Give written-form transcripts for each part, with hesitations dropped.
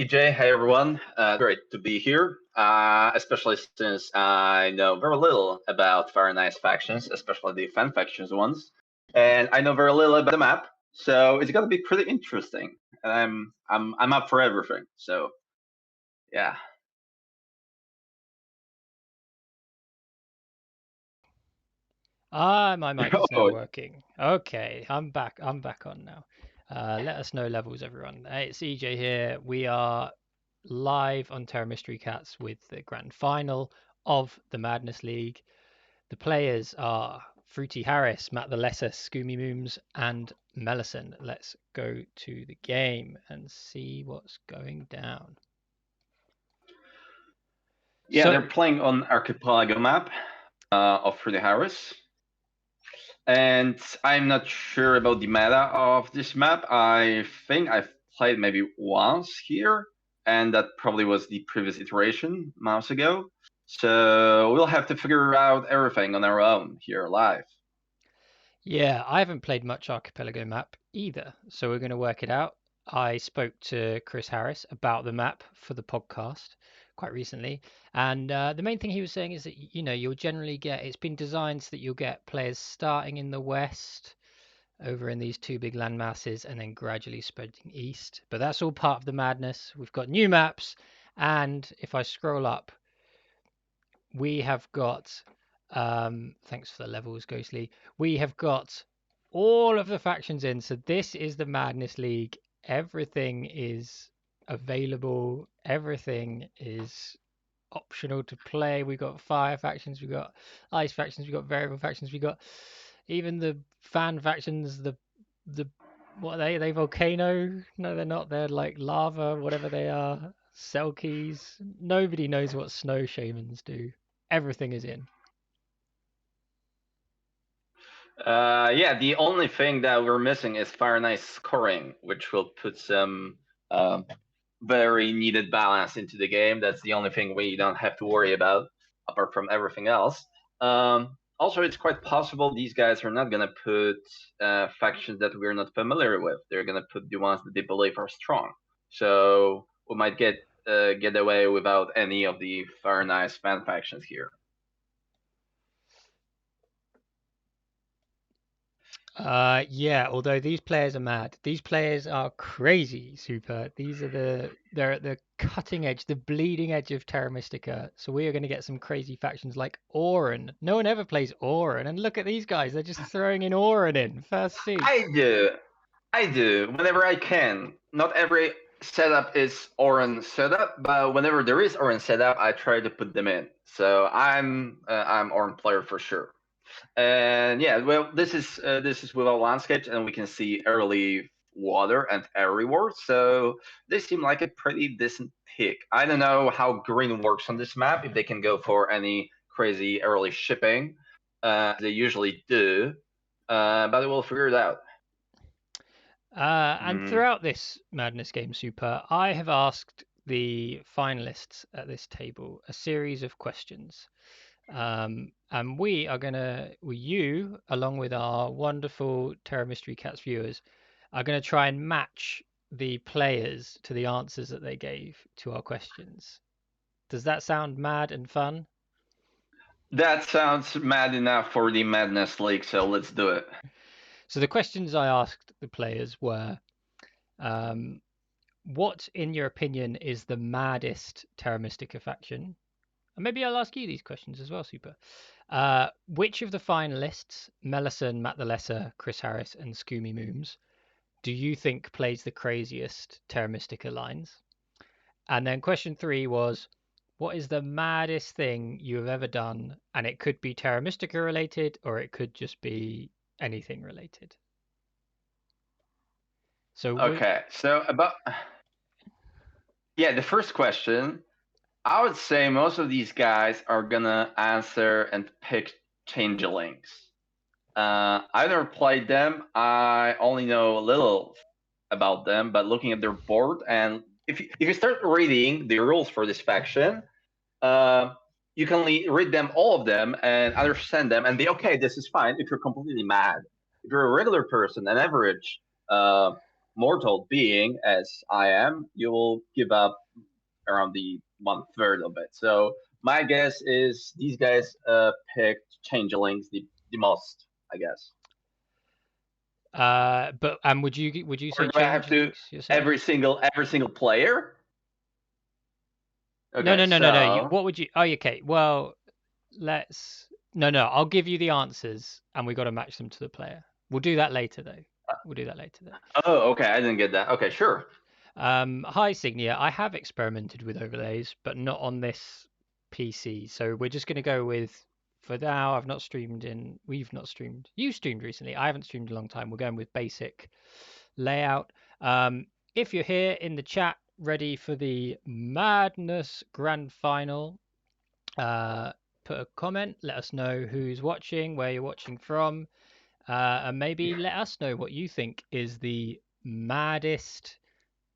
EJ, hey everyone. Great to be here, especially since I know very little about Fire Nice factions, especially the fan factions ones, and I know very little about the map. So it's gonna be pretty interesting, and I'm up for everything. So yeah. My mic is now Oh, working. Okay, I'm back. I'm back on now. Let us know levels, everyone. Hey, it's EJ here. We are live on Terra Mystery Cats with the grand final of the Madness League. The players are Fruity Harris, Matt the Lesser, Scoomy Mooms, and Mellison. Let's go to the game and see what's going down. yeah, they're So, playing on Archipelago map of Fruity Harris. And I'm not sure about the meta of this map. I think I've played maybe once here, and that probably was the previous iteration months ago. So we'll have to figure out everything on our own here live. yeah, I haven't played much Archipelago map either, so we're going to work it out. I spoke to Chris Harris about the map for the podcast quite recently, and the main thing he was saying is that you'll generally get it's been designed so that you'll get players starting in the west over in these two big land masses and then gradually spreading east. But that's all part of the madness. We've got new maps, and if I scroll up, we have got thanks for the levels, Ghostly. We have got all of the factions in. So this is the Madness League. Everything is available. Everything is optional to play. We got fire factions, we got ice factions, we got variable factions, we got even the fan factions, the what are they? Are they volcano? No, they're not. They're like lava, whatever they are. Selkies. Nobody knows what snow shamans do. Everything is in. Yeah, the only thing that we're missing is Fire Nice scoring, which will put some very needed balance into the game. That's the only thing we don't have to worry about, apart from everything else. Also, it's quite possible these guys are not going to put factions that we're not familiar with. They're going to put the ones that they believe are strong. So we might get away without any of the Fire Nice fan factions here. Yeah, although these players are mad. These players are crazy, Super. They're at the cutting edge, the bleeding edge of Terra Mystica. So we are going to get some crazy factions like Auron. No one ever plays Auron, and look at these guys. They're just throwing in Auron in first seed. I do. I do. Whenever I can. Not every setup is Oran setup, but whenever there is Oran setup, I try to put them in. So I'm Oran player for sure. And yeah, well, this is without landscapes, and we can see early water and air rewards. So they seem like a pretty decent pick. I don't know how green works on this map. If they can go for any crazy early shipping, they usually do. But we'll figure it out. And throughout this Madness Game Super, I have asked the finalists at this table a series of questions. And we are you, along with our wonderful Terra Mystery Cats viewers, are going to try and match the players to the answers that they gave to our questions. Does that sound mad and fun? That sounds mad enough for the Madness League, so let's do it. So the questions I asked the players were, what, in your opinion, is the maddest Terra Mystica faction? And maybe I'll ask you these questions as well, Super. Which of the finalists, Mellison, Matt the Lesser, Chris Harris, and Scoomy Mooms, do you think plays the craziest Terra Mystica lines? And then question 3 was, what is the maddest thing you have ever done? And it could be Terra Mystica related, or it could just be anything related. So Okay, so about the first question, I would say most of these guys are gonna answer and pick changelings. I never played them. I only know a little about them, but looking at their board, and if you start reading the rules for this faction, you can read them, all of them, and understand them, and be okay. This is fine if you're completely mad. If you're a regular person, an average mortal being as I am, you will give up around the 1/3 of it. So my guess is these guys picked changelings the most, I guess. But would you Or say do I have to changelings yourself? every single player? No, Okay, no, no, no, no. so What would you? Oh, okay. Well, let's. No, no. I'll give you the answers, and we got to match them to the player. We'll do that later, though. We'll do that later, though. oh, okay, I didn't get that. Okay, sure. Hi, Signia. I have experimented with overlays, but not on this PC. So we're just going to go with, for now, I've not streamed in, we've not streamed. You streamed recently. I haven't streamed in a long time. We're going with basic layout. If you're here in the chat, ready for the Madness Grand Final, put a comment. Let us know who's watching, where you're watching from, and maybe let us know what you think is maddest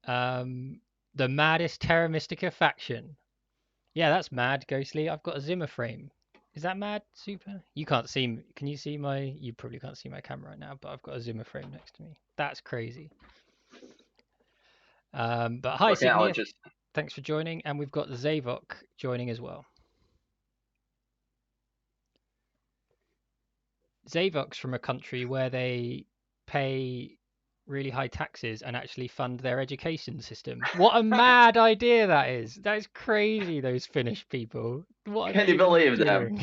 the maddest Terra Mystica faction. Yeah, that's mad, Ghostly. I've got a Zimmer frame. Is that mad, Super? You can't see me. Can you see my? You probably can't see my camera right now, but I've got a Zimmer frame next to me. That's crazy. But hi, Okay, I'll Signia. just Thanks for joining, and we've got Zavok joining as well. Zavok's from a country where they pay really high taxes and actually fund their education system. What a mad idea that is. That is crazy, those Finnish people. What are can they you even believe them?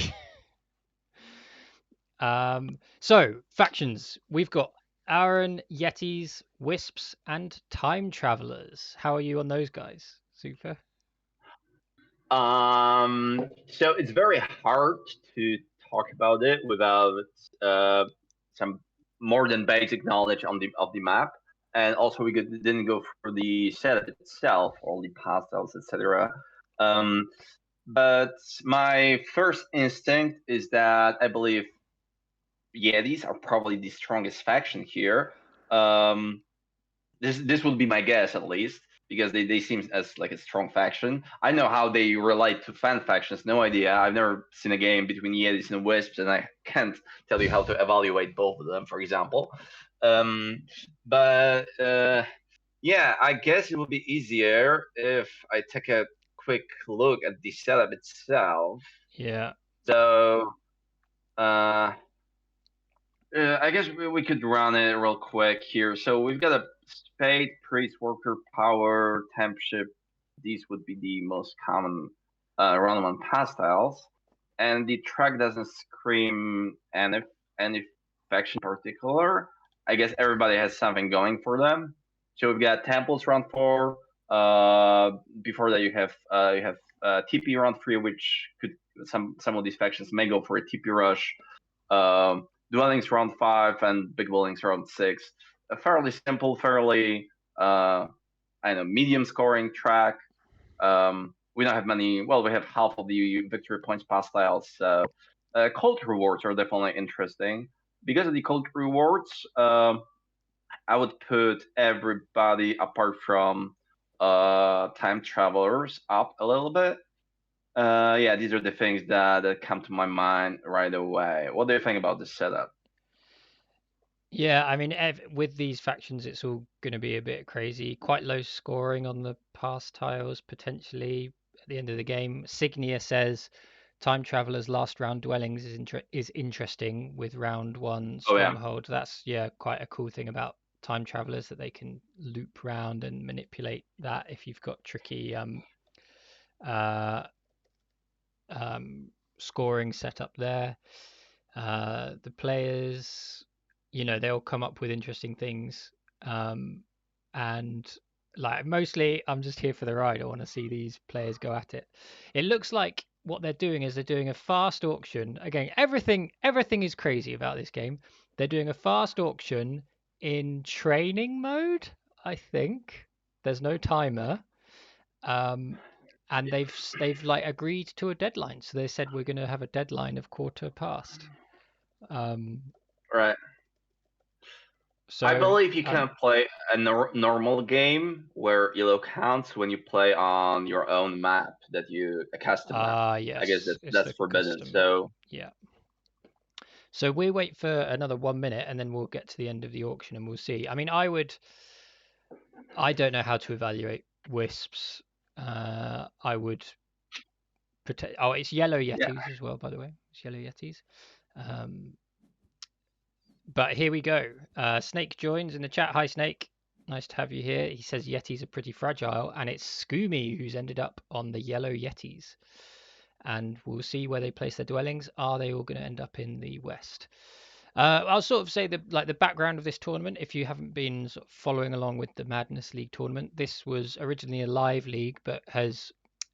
doing? So, factions. We've got Aaron, Yetis, Wisps, and Time Travelers. How are you on those guys? Super. So it's very hard to talk about it without some more than basic knowledge on the of the map, and also didn't go for the setup itself, all the pastels, etc. Um, but my first instinct is that I believe Yetis are probably the strongest faction here. This would be my guess at least because they seem as like a strong faction. I know how they relate to fan factions, no idea. I've never seen a game between Yetis and Wisps, and I can't tell you how to evaluate both of them, for example. But yeah, I guess it would be easier if I take a quick look at the setup itself. Yeah. So I guess we could run it real quick here. So we've got a spade, priest, worker, power, temp ship. These would be the most common random on pastiles. And the track doesn't scream any faction in particular. I guess everybody has something going for them. So we've got temples round 4. Before that you have TP round 3, which could some of these factions may go for a TP rush. Dwellings round 5 and big buildings round 6. A fairly simple, fairly medium scoring track. We don't have many. Well, we have half of the victory points pastiles. So cult rewards are definitely interesting. Because of the cult rewards, I would put everybody apart from time travelers up a little bit. Yeah, these are the things that come to my mind right away. What do you think about this setup? Yeah, I mean, with these factions, it's all going to be a bit crazy. Quite low scoring on the pass tiles, potentially at the end of the game. Signia says Time Traveler's last round dwellings is interesting with round 1 Oh yeah, Stronghold. That's, yeah, quite a cool thing about Time Travelers, that they can loop round and manipulate that if you've got tricky uh, scoring set up there. The players, they'll come up with interesting things. And like mostly I'm just here for the ride. I want to see these players go at it. It looks like what they're doing is they're doing a fast auction. Again, everything is crazy about this game. They're doing a fast auction in training mode, I think. There's no timer. Um, and they've like agreed to a deadline. So they said we're going to have a deadline of quarter past. Um, right. I so believe you can play a normal game where yellow counts when you play on your own map that a custom map. I guess yes, it's that's the forbidden. custom map. So Yeah. So we wait for another 1 minute and then we'll get to the end of the auction and we'll see. I mean, I would. I don't know how to evaluate wisps. I would protect. Oh, it's yellow Yeah. yetis as well, by the way. It's yellow yetis. Um, but here we go. Snake joins in the chat. Hi, Snake. Nice to have you here. He says yetis are pretty fragile, and it's Scoomy who's ended up on the yellow yetis. And we'll see where they place their dwellings. Are they all going to end up in the west? I'll sort of say the background of this tournament. If you haven't been sort of following along with the Madness League tournament, this was originally a live league, but has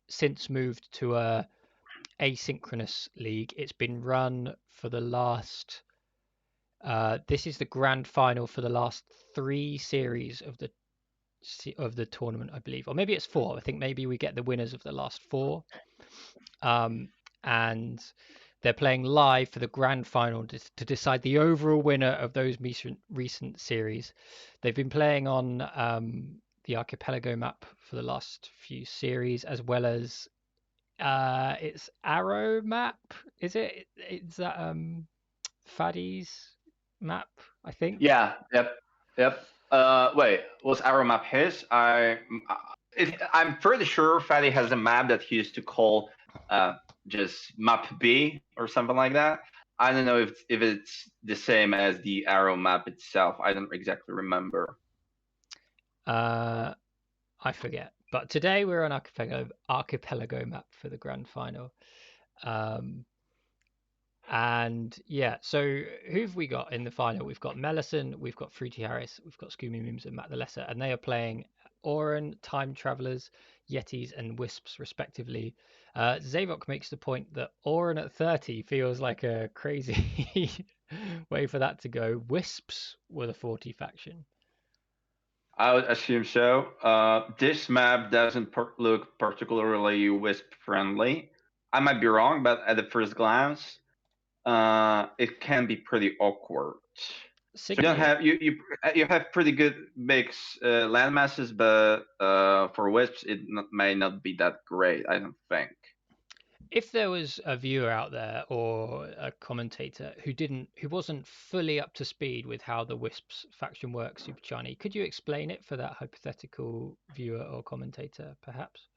since moved to a asynchronous league. It's been run for the last. This is the grand final for the last 3 series of the tournament, I believe, or maybe it's 4. I think maybe we get the winners of the last 4. And they're playing live for the grand final to decide the overall winner of those recent series. They've been playing on the Archipelago map for the last few series, as well as it's Arrow map. Is it? Is that Faddy's map? I think. Yeah. Yep. Wait, was Arrow map his? I'm pretty sure Fatty has a map that he used to call just map B or something like that. I don't know if it's the same as the Arrow map itself. I don't exactly remember. I forget. But today we're on Archipelago map for the grand final. And yeah, so who've we got in the final? We've got Mellison, we've got Fruity Harris, we've got Scoomy Mooms and Matt the Lesser, and they are playing Oran, Time Travelers, Yetis, and Wisps, respectively. Zavok makes the point that Oran at 30 feels like a crazy way for that to go. Wisps were the 40 faction. I would assume so. This map doesn't look particularly Wisp friendly. I might be wrong, but at the first glance, it can be pretty awkward. So you don't have you have pretty good mix land masses, but for wisps may not be that great. I don't think. If there was a viewer out there or a commentator who wasn't fully up to speed with how the Wisps faction works, Super Chani, could you explain it for that hypothetical viewer or commentator, perhaps?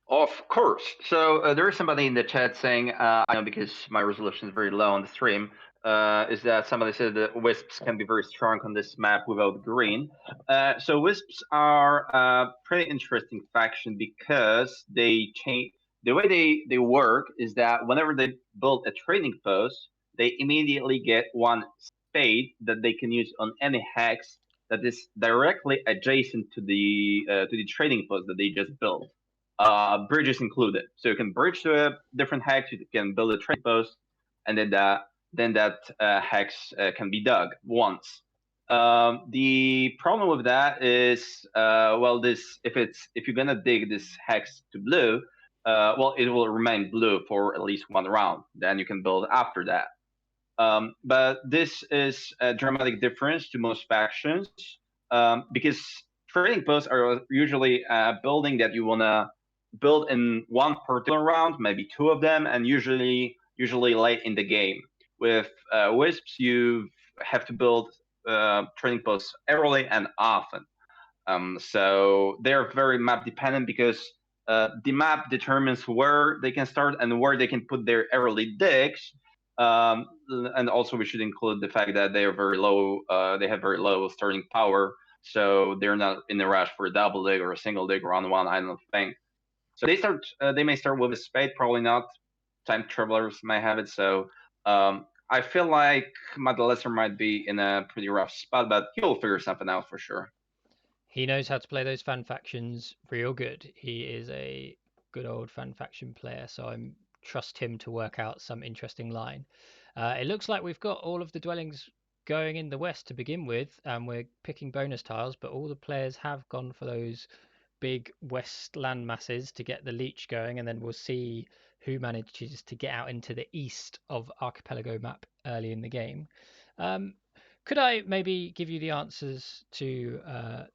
Of course. So there is somebody in the chat saying, I know because my resolution is very low on the stream, is that somebody said that wisps can be very strong on this map without green. So wisps are a pretty interesting faction because they change. The way they work is that whenever they build a trading post, they immediately get one spade that they can use on any hex that is directly adjacent to the trading post that they just built, bridges included. So you can bridge to a different hex, you can build a trade post, and then that hex can be dug once. The problem with that is, if you're gonna dig this hex to blue, it will remain blue for at least one round. Then you can build after that. But this is a dramatic difference to most factions, because trading posts are usually a building that you wanna build in one particular round, maybe 2 of them, and usually late in the game. With wisps, you have to build trading posts early and often. So they're very map dependent because the map determines where they can start and where they can put their early digs. And also we should include the fact that they are very low. They have very low starting power, so they're not in a rush for a double dig or a single dig round 1. I don't think. So they may start with a spade, probably not. Time travelers may have it. So I feel like Matt the Lesser might be in a pretty rough spot, but he'll figure something out for sure. He knows how to play those fan factions real good. He is a good old fan faction player, so I trust him to work out some interesting line. It looks like we've got all of the dwellings going in the west to begin with, and we're picking bonus tiles, but all the players have gone for those big west land masses to get the leech going, and then we'll see who manages to get out into the east of Archipelago map early in the game. Could I maybe give you the answers to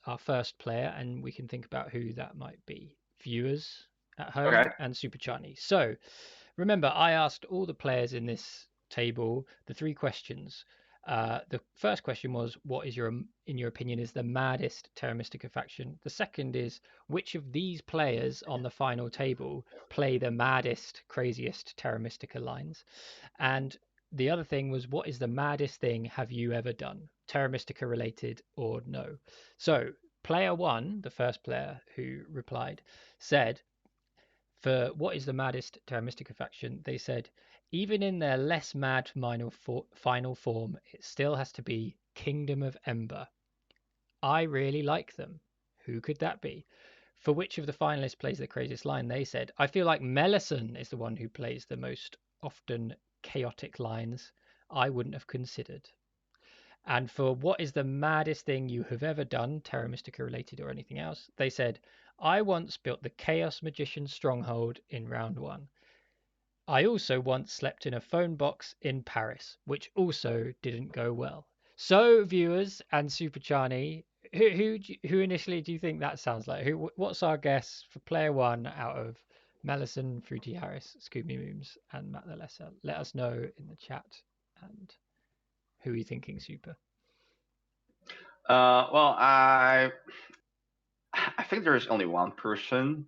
our first player, and we can think about who that might be? Viewers at home Okay. and Super Chani. So remember, I asked all the players in this table the 3 questions. The first question was, what is in your opinion, is the maddest Terra Mystica faction? The second is, which of these players on the final table play the maddest, craziest Terra Mystica lines? And the other thing was, what is the maddest thing have you ever done? Terra Mystica related or no? So, player one, the first player who replied, said, for what is the maddest Terra Mystica faction, they said, even in their less mad final form, it still has to be Kingdom of Ember. I really like them. Who could that be? For which of the finalists plays the craziest line, they said, I feel like Mellison is the one who plays the most often chaotic lines I wouldn't have considered. And for what is the maddest thing you have ever done, Terra Mystica related or anything else, they said, I once built the Chaos Magician Stronghold in round one. I also once slept in a phone box in Paris, which also didn't go well. So, viewers and Super Chani, who initially do you think that sounds like? What's our guess for player one out of Mellison, Fruity Harris, Scooby Mooms, and Matt the Lesser? Let us know in the chat. And who are you thinking, Super? Well, I think there's only one person.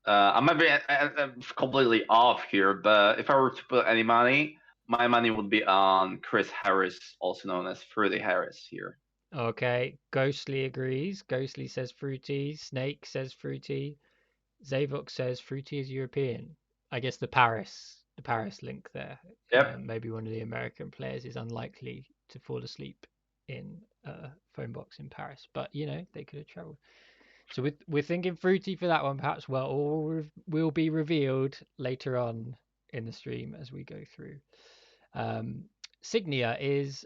I might be completely off here, but if I were to put any money, my money would be on Chris Harris, also known as Fruity Harris here. Okay, Ghostly agrees. Ghostly says Fruity. Snake says Fruity. Zavok says Fruity is European. I guess the Paris link there. Yep. Maybe one of the American players is unlikely to fall asleep in a phone box in Paris, but they could have travelled. So we're thinking Fruity for that one, perhaps. Well, all will be revealed later on in the stream as we go through. Signia is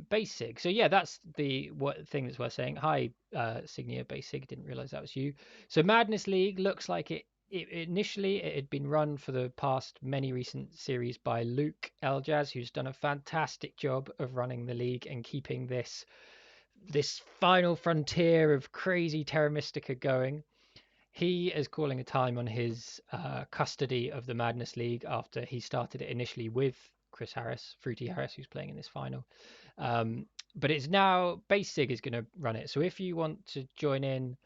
basic. So yeah, that's the thing that's worth saying. Hi, Signia basic. Didn't realize that was you. So Madness League looks like it initially it had been run for the past many recent series by Luke Eljaz, who's done a fantastic job of running the league and keeping this final frontier of crazy Terra Mystica going. He is calling a time on his custody of the Madness League after he started it initially with Chris Harris, Fruity Harris, who's playing in this final. But it's now Basic is going to run it. So if you want to join in,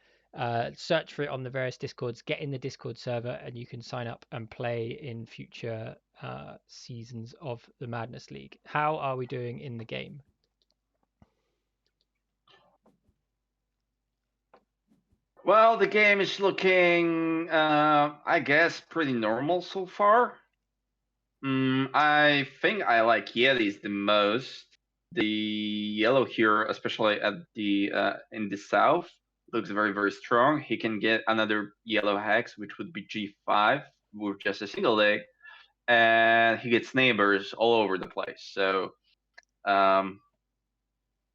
search for it on the various Discords, get in the Discord server, and you can sign up and play in future seasons of the Madness League. How are we doing in the game? Well, the game is looking, I guess, pretty normal so far. I think I like Yetis the most. The yellow here, especially at the in the south, looks very, very strong. He can get another yellow hex, which would be G5 with just a single leg, and he gets neighbors all over the place. So,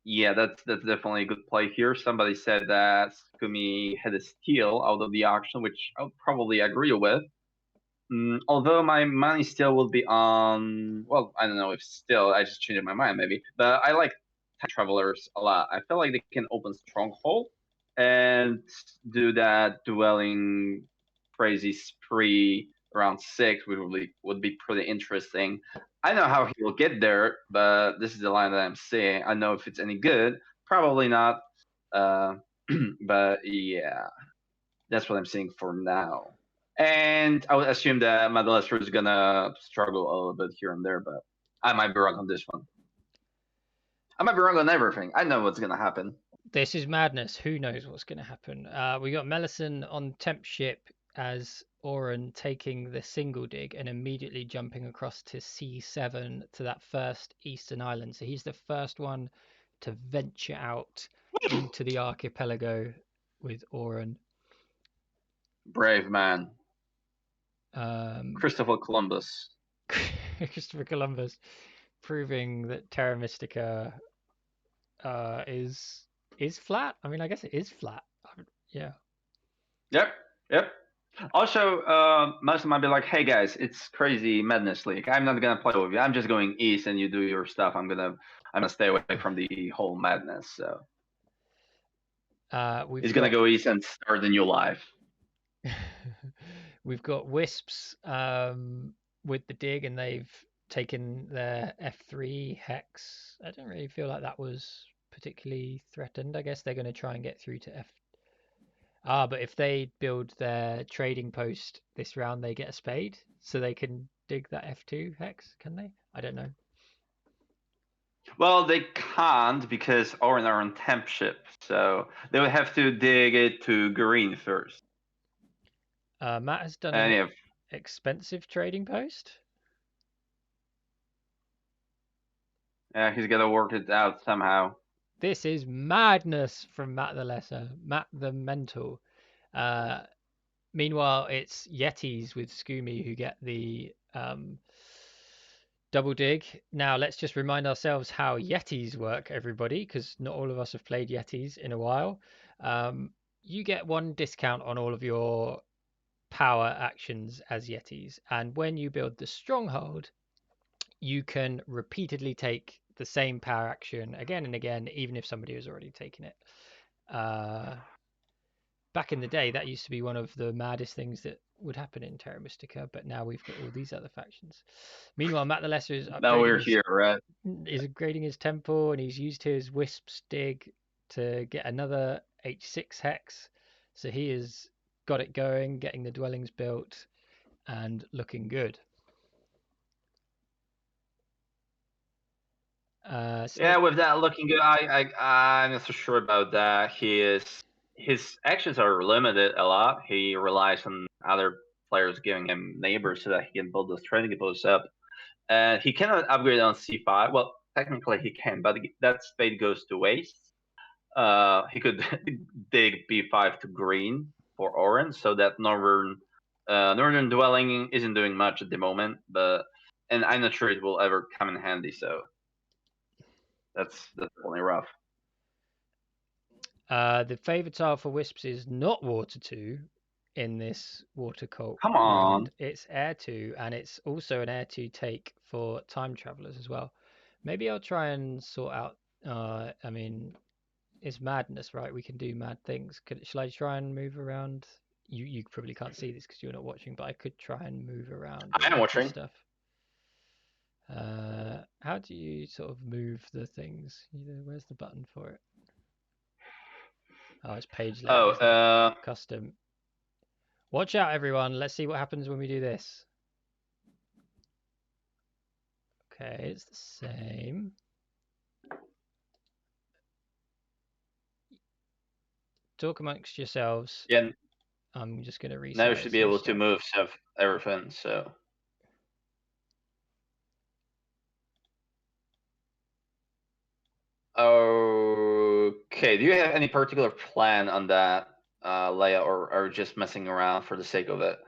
yeah, that's definitely a good play here. Somebody said that Skumi had a steal out of the auction, which I would probably agree with. Although my money still will be on, well, I don't know if still, I just changed my mind maybe, but I like Time Travelers a lot. I feel like they can open Stronghold and do that dwelling crazy spree around 6, which would be pretty interesting. I know how he will get there, but this is the line that I'm seeing. I know if it's any good, probably not. But yeah, that's what I'm seeing for now. And I would assume that Madalester is gonna struggle a little bit here and there, but I might be wrong on this one. I might be wrong on everything. I know what's gonna happen. This is madness. Who knows what's going to happen? We got Mellison on temp ship as Oren taking the single dig and immediately jumping across to C7 to that first eastern island. So he's the first one to venture out into the archipelago with Oren. Brave man. Christopher Columbus. Christopher Columbus proving that Terra Mystica is flat. I mean, I guess it is flat. Yeah. Yep. Also, most might be like, "Hey guys, it's crazy Madness League. I'm not gonna play with you. I'm just going east, and you do your stuff. I'm gonna stay away from the whole madness." So he's gonna go east and start a new life. We've got Wisps with the dig, and they've taken their F3 hex. I don't really feel like that was particularly threatened. I guess they're going to try and get through to F. But if they build their trading post this round, they get a spade, so they can dig that F2 hex, can they? I don't know. Well, they can't because Oran are on temp ship, so they would have to dig it to green first. Matt has done And an if expensive trading post. he's got to work it out somehow. This is madness from Matt the Lesser, Matt the Mental. Uh, Meanwhile, it's Yetis with Scoomy who get the double dig. Now, let's just remind ourselves how Yetis work, everybody, because not all of us have played Yetis in a while. You get 1 discount on all of your power actions as Yetis. And when you build the stronghold, you can repeatedly take the same power action again and again, even if somebody has already taken it. Back in the day, that used to be one of the maddest things that would happen in Terra Mystica, but now we've got all these other factions. Meanwhile, Matt the Lesser is Now we're upgrading here, right? his temple, and he's used his Wisps dig to get another H6 hex. So he has got it going, getting the dwellings built, and looking good. Yeah, with that looking good, I'm not so sure about that. His actions are limited a lot. He relies on other players giving him neighbors so that he can build those trading posts up. And he cannot upgrade on C5. Well, technically he can, but that spade goes to waste. He could dig B5 to green for orange, so that northern dwelling isn't doing much at the moment. And I'm not sure it will ever come in handy. So that's definitely rough. The favorite tile for Wisps is not Water 2 in this Water Cult Come on. round. It's Air 2, and it's also an Air 2 take for Time Travelers as well. Maybe I'll try and sort out. I mean, it's madness, right? We can do mad things. Shall I try and move around? You probably can't see this because you're not watching, but I could try and move around I all am of this watching. stuff. How do you sort of move the things? Where's the button for it? Oh, it's page layout. Custom. Watch out, everyone. Let's see what happens when we do this. Okay, it's the same. Talk amongst yourselves. Yeah. I'm just going to resize. Now we should be able to move everything. So. Okay. Do you have any particular plan on that layout, or are you just messing around for the sake of it?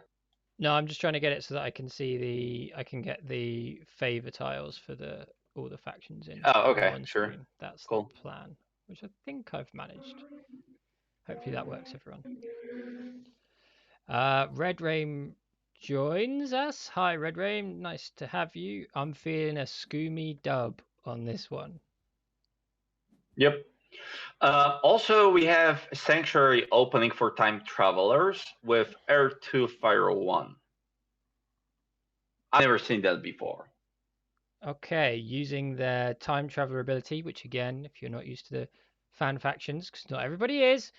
No, I'm just trying to get it so that I can see I can get the favor tiles for all the factions in. Oh, okay, on sure. screen. That's Cool. the plan, which I think I've managed. Hopefully that works, everyone. Red Rain joins us. Hi, Red Rain. Nice to have you. I'm feeling a Scoomy dub on this one. Yep. Also, we have Sanctuary opening for Time Travelers with Air 2 Fire 1. I've never seen that before. Okay, using their Time Traveler ability, which again, if you're not used to the fan factions, because not everybody is,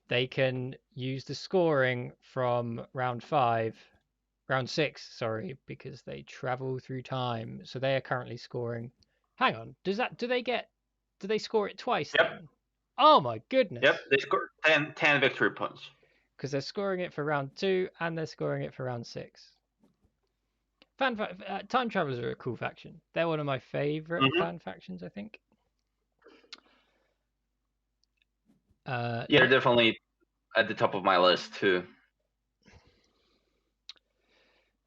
they can use the scoring from round 6, sorry, because they travel through time. So they are currently scoring. Hang on, do they score it twice Yep. then? Oh my goodness. Yep, they scored 10 victory points. Because they're scoring it for round 2 and they're scoring it for round 6. Time Travelers are a cool faction. They're one of my favorite fan factions, I think. Yeah, they're definitely at the top of my list too.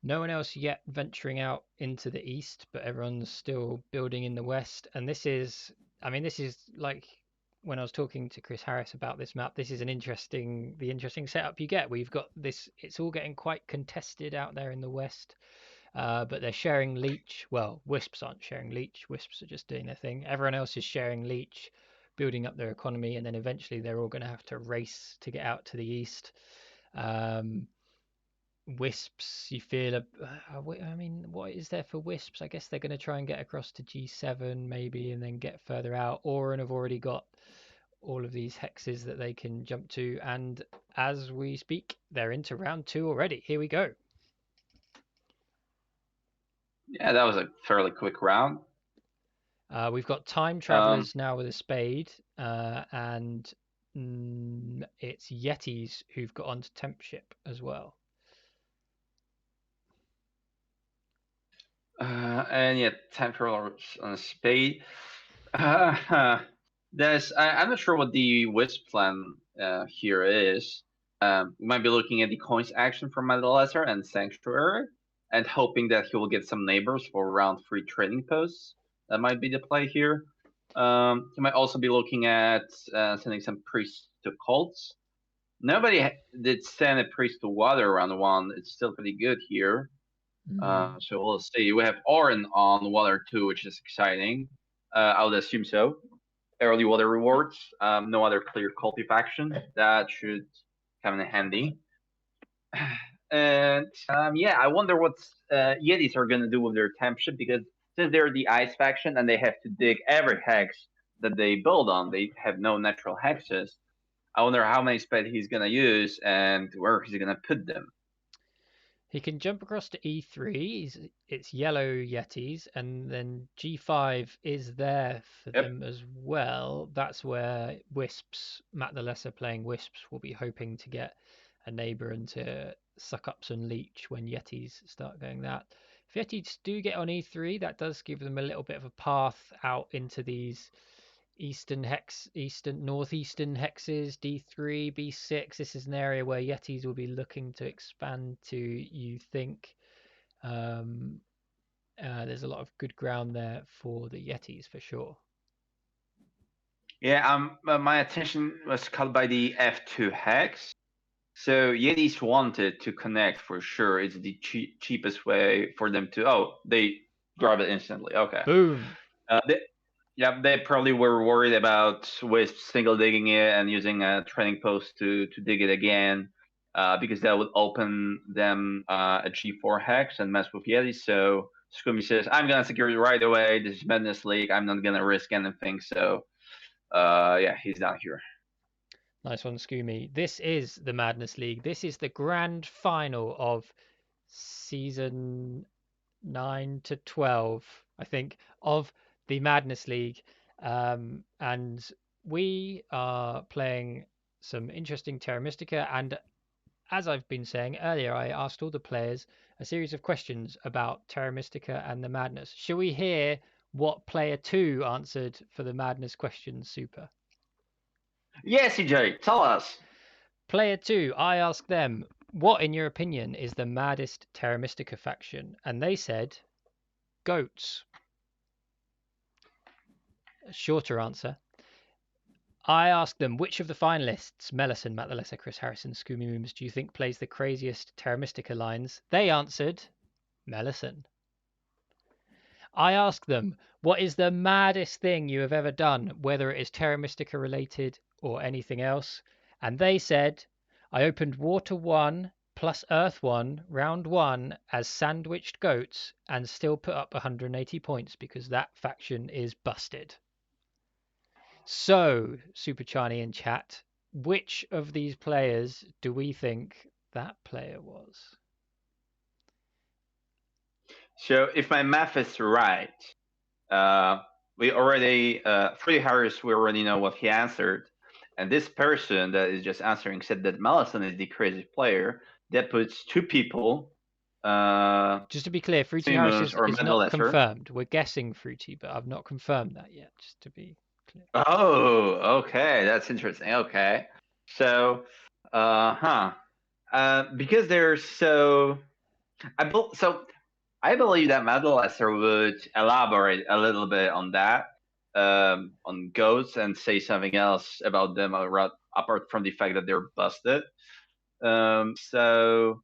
No one else yet venturing out into the east, but everyone's still building in the west. And this is like when I was talking to Chris Harris about this map, this is the interesting setup you get. We've got this, it's all getting quite contested out there in the west. But they're sharing leech. Well, Wisps aren't sharing leech. Wisps are just doing their thing. Everyone else is sharing leech, building up their economy, and then eventually they're all going to have to race to get out to the east. Wisps, you feel I mean, what is there for Wisps? I guess they're going to try and get across to G7 maybe and then get further out. Auron have already got all of these hexes that they can jump to, and as we speak, they're into round 2 already. Here we go. Yeah, that was a fairly quick round. We've got Time Travelers now with a spade, and it's Yetis who've got onto Temp Ship as well. And yeah, Time Travelers on a spade. I'm not sure what the Wisp plan here is. We might be looking at the coins action from Madalazar and Sanctuary, and hoping that he will get some neighbors for round 3 trading posts. That might be the play here. He might also be looking at sending some priests to cults. Nobody did send a priest to water round 1. It's still pretty good here. So we'll see. We have Auron on water 2, which is exciting. I would assume so. Early water rewards. No other clear culty faction. That should come in handy. And yeah, I wonder what Yetis are going to do with their temp ship, because since they're the ice faction and they have to dig every hex that they build on, they have no natural hexes. I wonder how many spades he's going to use and where he's going to put them. He can jump across to E3. It's yellow Yetis, and then G5 is there for them as well. That's where Wisps, Matt the Lesser playing Wisps, will be hoping to get a neighbor and to suck up some leech when Yetis start going that. If Yetis do get on E3, that does give them a little bit of a path out into these northeastern hexes, D3, B6. This is an area where Yetis will be looking to expand to, you think. There's a lot of good ground there for the Yetis for sure. Yeah, my attention was caught by the F2 hex. So Yetis wanted to connect for sure. It's the cheapest way for them to. Oh, they grab it instantly. Okay. Boom. They probably were worried about Wisp single digging it and using a training post to dig it again, because that would open them a G4 hex and mess with Yetis. So Scoomy says, "I'm gonna secure it right away. This is Madness League. I'm not gonna risk anything." So, yeah, he's down here. Nice one, Scoomy. This is the Madness League. This is the grand final of season 9 to 12, I think, of the Madness League. And we are playing some interesting Terra Mystica. And as I've been saying earlier, I asked all the players a series of questions about Terra Mystica and the Madness. Shall we hear what player 2 answered for the Madness questions, Super? Yes, CJ, tell us. Player 2, I asked them, what, in your opinion, is the maddest Terra Mystica faction? And they said, goats. A shorter answer. I asked them, which of the finalists, Mellison, Matt the Lesser, Chris Harrison, Scoomy Mooms, do you think plays the craziest Terra Mystica lines? They answered, Mellison. I asked them, what is the maddest thing you have ever done, whether it is Terra Mystica related or anything else? And they said, I opened Water 1 plus Earth 1, round 1, as sandwiched goats and still put up 180 points because that faction is busted. So, Super Charnie in chat, which of these players do we think that player was? So, if my math is right, we already, Freddie Harris, we already know what he answered. And this person that is just answering said that Mellison is the crazy player. That puts 2 people. Just to be clear, Fruity Harris is not confirmed. We're guessing Fruity, but I've not confirmed that yet, just to be clear. Oh, okay. That's interesting. Okay. So, because they're so... I believe that Matt the Lesser would elaborate a little bit on that, on goats, and say something else about them apart from the fact that they're busted. So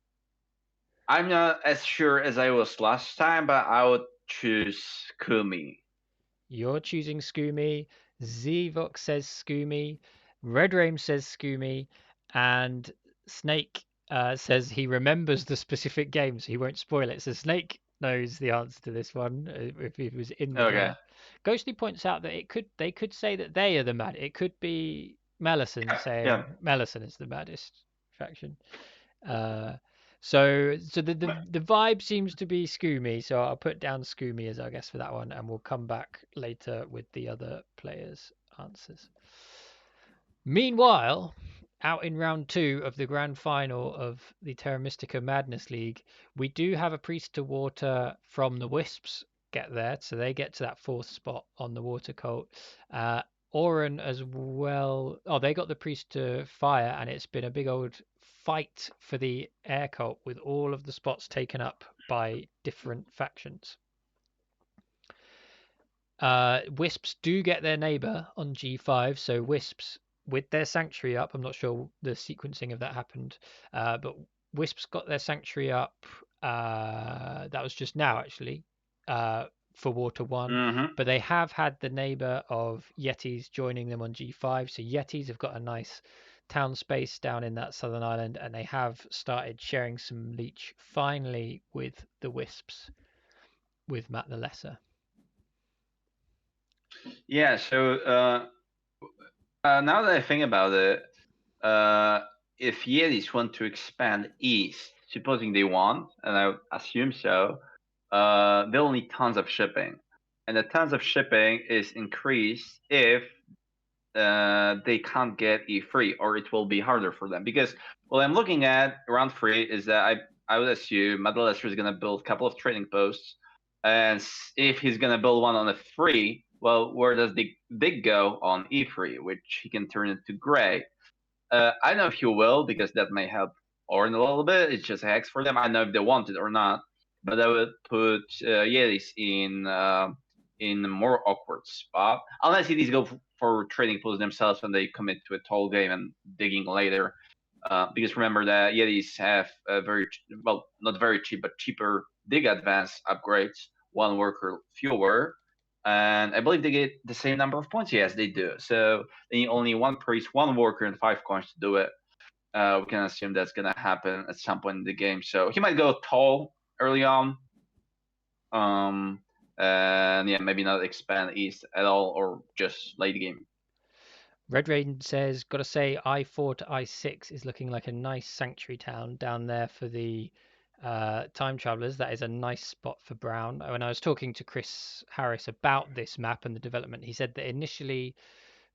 I'm not as sure as I was last time, but I would choose Scoomy. You're choosing Scoomy. Zvox says Scoomy. Red Rame says Scoomy. And Snake says he remembers the specific game, so he won't spoil it. So Snake knows the answer to this one if he was in the Okay. game. Ghostly points out that they could say that they are the mad. It could be Mellison saying Yeah. Mellison is the maddest faction. Uh, so the vibe seems to be Scoomy. So I'll put down Scoomy as our guess for that one, and we'll come back later with the other players' answers. Meanwhile, out in round 2 of the grand final of the Terra Mystica Madness League, we do have a Priest to Water from the Wisps get there, so they get to that 4th spot on the Water Cult. Oran as well. Oh, they got the Priest to Fire, and it's been a big old fight for the Air Cult with all of the spots taken up by different factions. Wisps do get their neighbor on G5, so Wisps with their Sanctuary up. I'm not sure the sequencing of that happened, but Wisps got their Sanctuary up. That was just now, actually, for Water 1. Mm-hmm. But they have had the neighbor of Yetis joining them on G5. So Yetis have got a nice town space down in that southern island, and they have started sharing some leech finally with the Wisps, with Matt the Lesser. Yeah, so now that I think about it, if Yetis want to expand east, supposing they want, and I would assume so, they'll need tons of shipping. And the tons of shipping is increased if they can't get E3, or it will be harder for them. Because what I'm looking at round 3 is that I would assume Matt the Lesser is going to build a couple of trading posts. And if he's going to build one on a 3, well, where does the dig go on E3, which he can turn into gray? I don't know if he will, because that may help Orin a little bit. It's just a hex for them. I don't know if they want it or not, but I would put Yetis in a more awkward spot, unless Yetis go for trading pools themselves and they commit to a toll game and digging later. Because remember that Yetis have not very cheap, but cheaper dig advance upgrades, 1 worker fewer, and I believe they get the same number of points. Yes, they do. So they need only 1 priest, 1 worker, and 5 coins to do it. We can assume that's gonna happen at some point in the game. So he might go tall early on. And yeah, maybe not expand east at all, or just late game. Red Rain says, gotta say, I4 to I6 is looking like a nice sanctuary town down there for the time travelers. That is a nice spot for Brown. When I was talking to Chris Harris about this map and the development, he said that initially,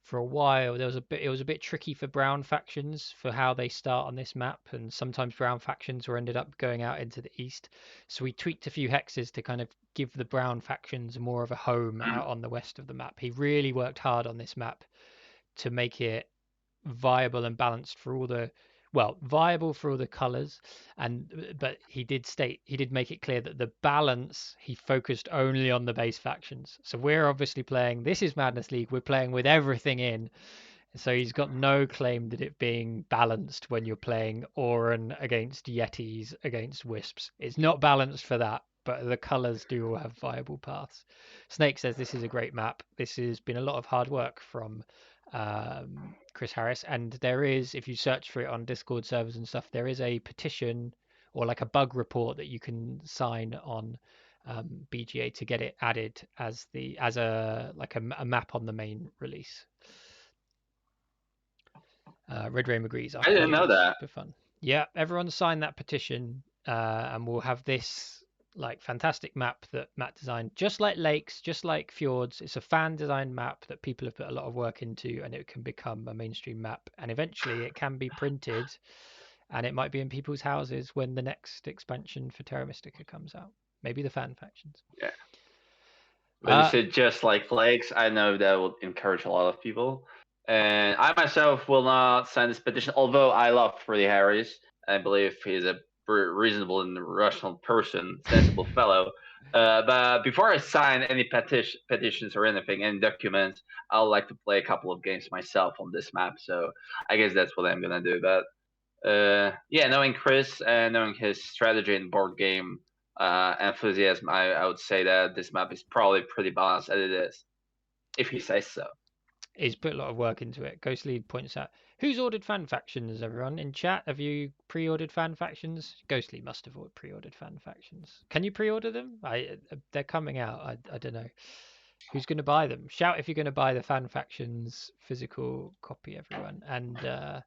for a while, it was a bit tricky for Brown factions for how they start on this map, and sometimes Brown factions were ended up going out into the east. So we tweaked a few hexes to kind of give the Brown factions more of a home out on the west of the map. He really worked hard on this map to make it viable and balanced for all the viable for all the colors, but he did make it clear that the balance, he focused only on the base factions. So we're obviously playing, this is Madness League, we're playing with everything in, so he's got no claim that it being balanced when you're playing Oran against Yetis against Wisps. It's not balanced for that, but the colors do all have viable paths. Snake says this is a great map. This has been a lot of hard work from Chris Harris, and there is, if you search for it on Discord servers and stuff, there is a petition or like a bug report that you can sign on BGA to get it added as a map on the main release. Red Rain agrees. I didn't know that. Super fun. Yeah, everyone signed that petition, and we'll have this like fantastic map that Matt designed, just like Lakes, just like Fjords. It's a fan designed map that people have put a lot of work into, and it can become a mainstream map, and eventually it can be printed, and it might be in people's houses when the next expansion for Terra Mystica comes out. Maybe the fan factions. Yeah. But you said just like Flakes, I know that will encourage a lot of people. And I myself will not sign this petition, although I love Freddie Harris. I believe he's a very reasonable and rational person, sensible fellow. But before I sign any petitions or anything, any documents, I would like to play a couple of games myself on this map. So I guess that's what I'm gonna do. But knowing Chris and knowing his strategy and board game enthusiasm, I would say that this map is probably pretty balanced as it is, if he says so. He's put a lot of work into it. Ghostly points out, who's ordered fan factions, everyone? In chat, have you pre-ordered fan factions? Ghostly must have pre-ordered fan factions. Can you pre-order them? They're coming out. I don't know. Who's going to buy them? Shout if you're going to buy the fan factions physical copy, everyone. And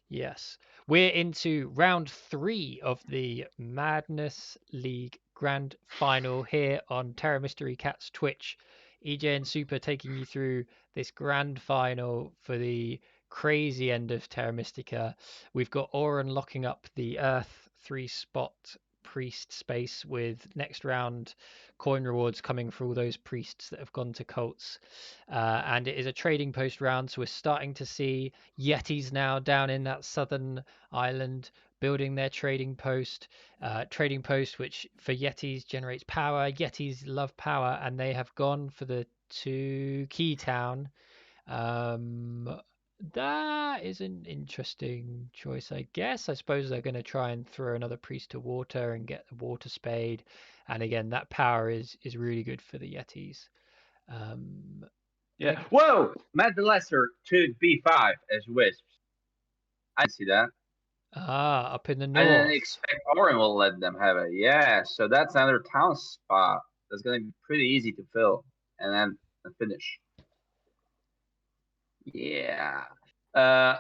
yes, we're into round 3 of the Madness League Grand Final here on Terra Mystery Cats Twitch. EJ and Super taking you through this grand final for the crazy end of Terra Mystica. We've got Auron locking up the Earth 3-spot priest space with next round coin rewards coming for all those priests that have gone to cults. And it is a trading post round, so we're starting to see Yetis now down in that southern island building their trading post. Trading post which for Yetis generates power. Yetis love power, and they have gone for the 2 key town. That is an interesting choice, I guess. I suppose they're going to try and throw another priest to water and get the water spade. And again, that power is really good for the Yetis. Yeah. Whoa! Matt the Lesser to B5 as Wisps. I see that. Up in the I didn't north. expect Auron will let them have it. Yeah, so that's another town spot that's going to be pretty easy to fill and then finish. Yeah.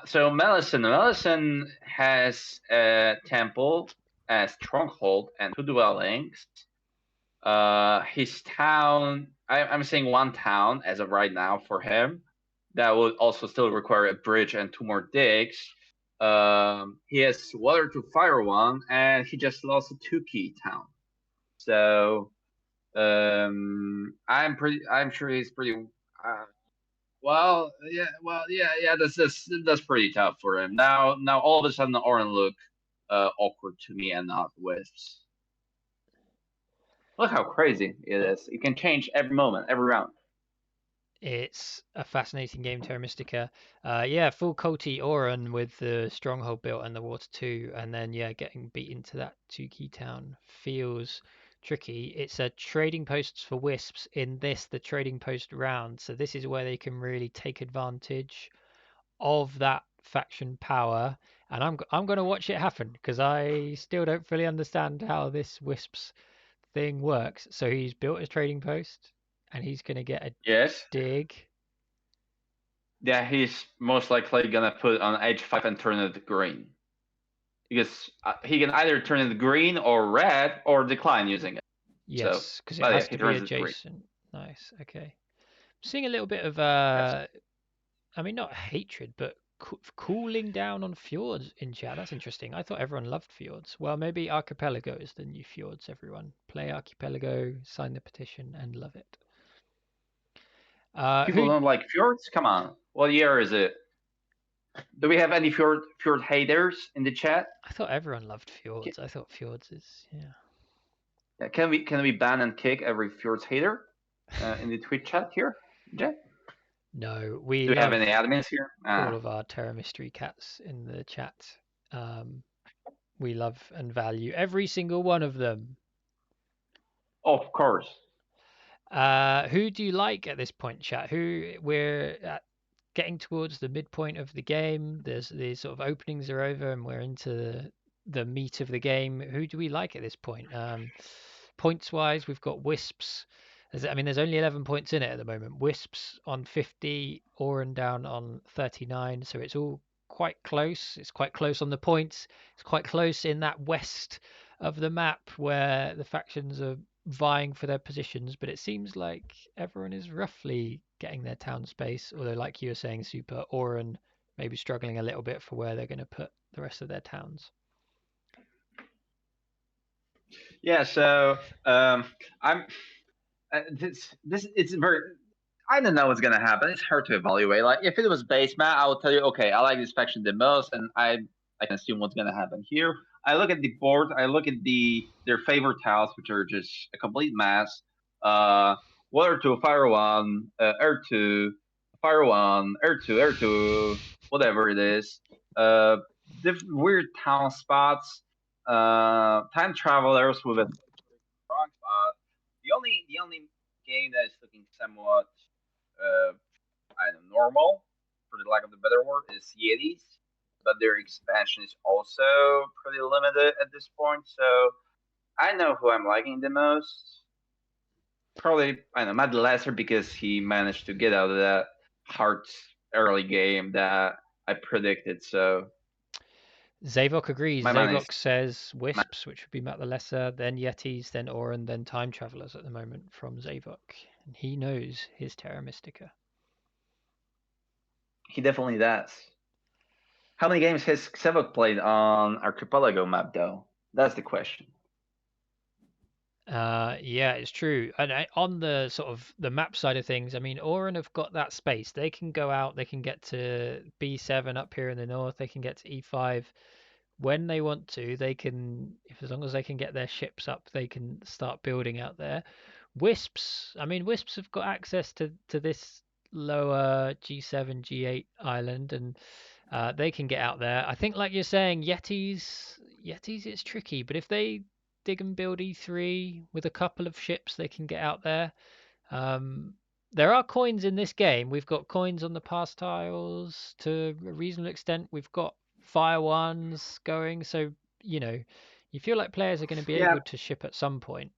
So Melisson has a temple, a stronghold, and 2 dwellings. His town, I'm saying 1 town as of right now for him. That would also still require a bridge and 2 more digs. He has Water to Fire 1, and he just lost a 2 key town. So I'm sure he's pretty. That's pretty tough for him. Now all of a sudden, the Auron look awkward to me and not Wisps. Look how crazy it is. It can change every moment, every round. It's a fascinating game, Terra Mystica. Yeah, full culty Auron with the stronghold built and the water 2, and then getting beat into that 2 key town feels tricky. It's a trading posts for Wisps in the trading post round, so this is where they can really take advantage of that faction power, and I'm going to watch it happen because I still don't fully understand how this Wisps thing works. So he's built a trading post, and he's going to get a Yes. dig. Yeah, he's most likely gonna put on H5 and turn it green. Because he can either turn it green or red or decline using it. Yes, because it yeah, has he to be turns it green. adjacent. Nice. Okay. I'm seeing a little bit of Yes. I mean not hatred, but cooling down on fjords in chat. That's interesting. I thought everyone loved fjords. Well, maybe Archipelago is the new fjords. Everyone play Archipelago, sign the petition, and love it. People don't like fjords? Come on. What year is it? Do we have any fjord haters in the chat? I thought everyone loved fjords. I thought fjords is Yeah, can we ban and kick every fjords hater in the Twitch chat here, Jet? No, we Do we love have any admins here? all of our Terra Mystery cats in the chat. We love and value every single one of them. Of course. Who do you like at this point, chat? We're getting towards the midpoint of the game. There's the sort of openings are over, and we're into the meat of the game. Who do we like at this point? Points wise, we've got Wisps. There's only 11 points in it at the moment. Wisps on 50, Auron down on 39. So it's all quite close. It's quite close on the points. It's quite close in that west of the map where the factions are vying for their positions, but it seems like everyone is roughly getting their town space, although like you were saying, Super, Auron maybe struggling a little bit for where they're going to put the rest of their towns. Yeah, so I'm this it's very I don't know what's gonna happen. It's hard to evaluate. Like if it was base map, I would tell you, okay, I like this faction the most, and I can assume what's gonna happen here. I look at the board, I look at their favorite tiles, which are just a complete mess. Water 2, Fire 1, Air 2, Fire 1, Air 2, Air 2, whatever it is. Different weird town spots. Time travelers with a strong spot. The only game that is looking somewhat I don't know, normal, for the lack of the better word, is Yetis, but their expansion is also pretty limited at this point. So I know who I'm liking the most. Probably I don't know Matt Lesser because he managed to get out of that hard early game that I predicted. So Zavok agrees. my man is Zavok says Wisps, which would be Matt the Lesser, then Yetis, then Oran, then Time Travelers at the moment from Zavok. And he knows his Terra Mystica. he definitely does. How many games has Sevok played on Archipelago map though? That's the question. Yeah, it's true. And on the sort of the map side of things, I mean, Oran have got that space. They can go out, they can get to B7 up here in the north, they can get to E5 when they want to. They can, if as long as they can get their ships up, they can start building out there. Wisps, I mean, Wisps have got access to this lower G7, G8 island, and they can get out there. I think, like you're saying, Yetis, it's tricky, but if they dig and build E3 with a couple of ships, they can get out there. Um, there are coins in this game. We've got coins on the pass tiles to a reasonable extent. We've got fire ones going, so you know, you feel like players are going to be Yeah, able to ship at some point.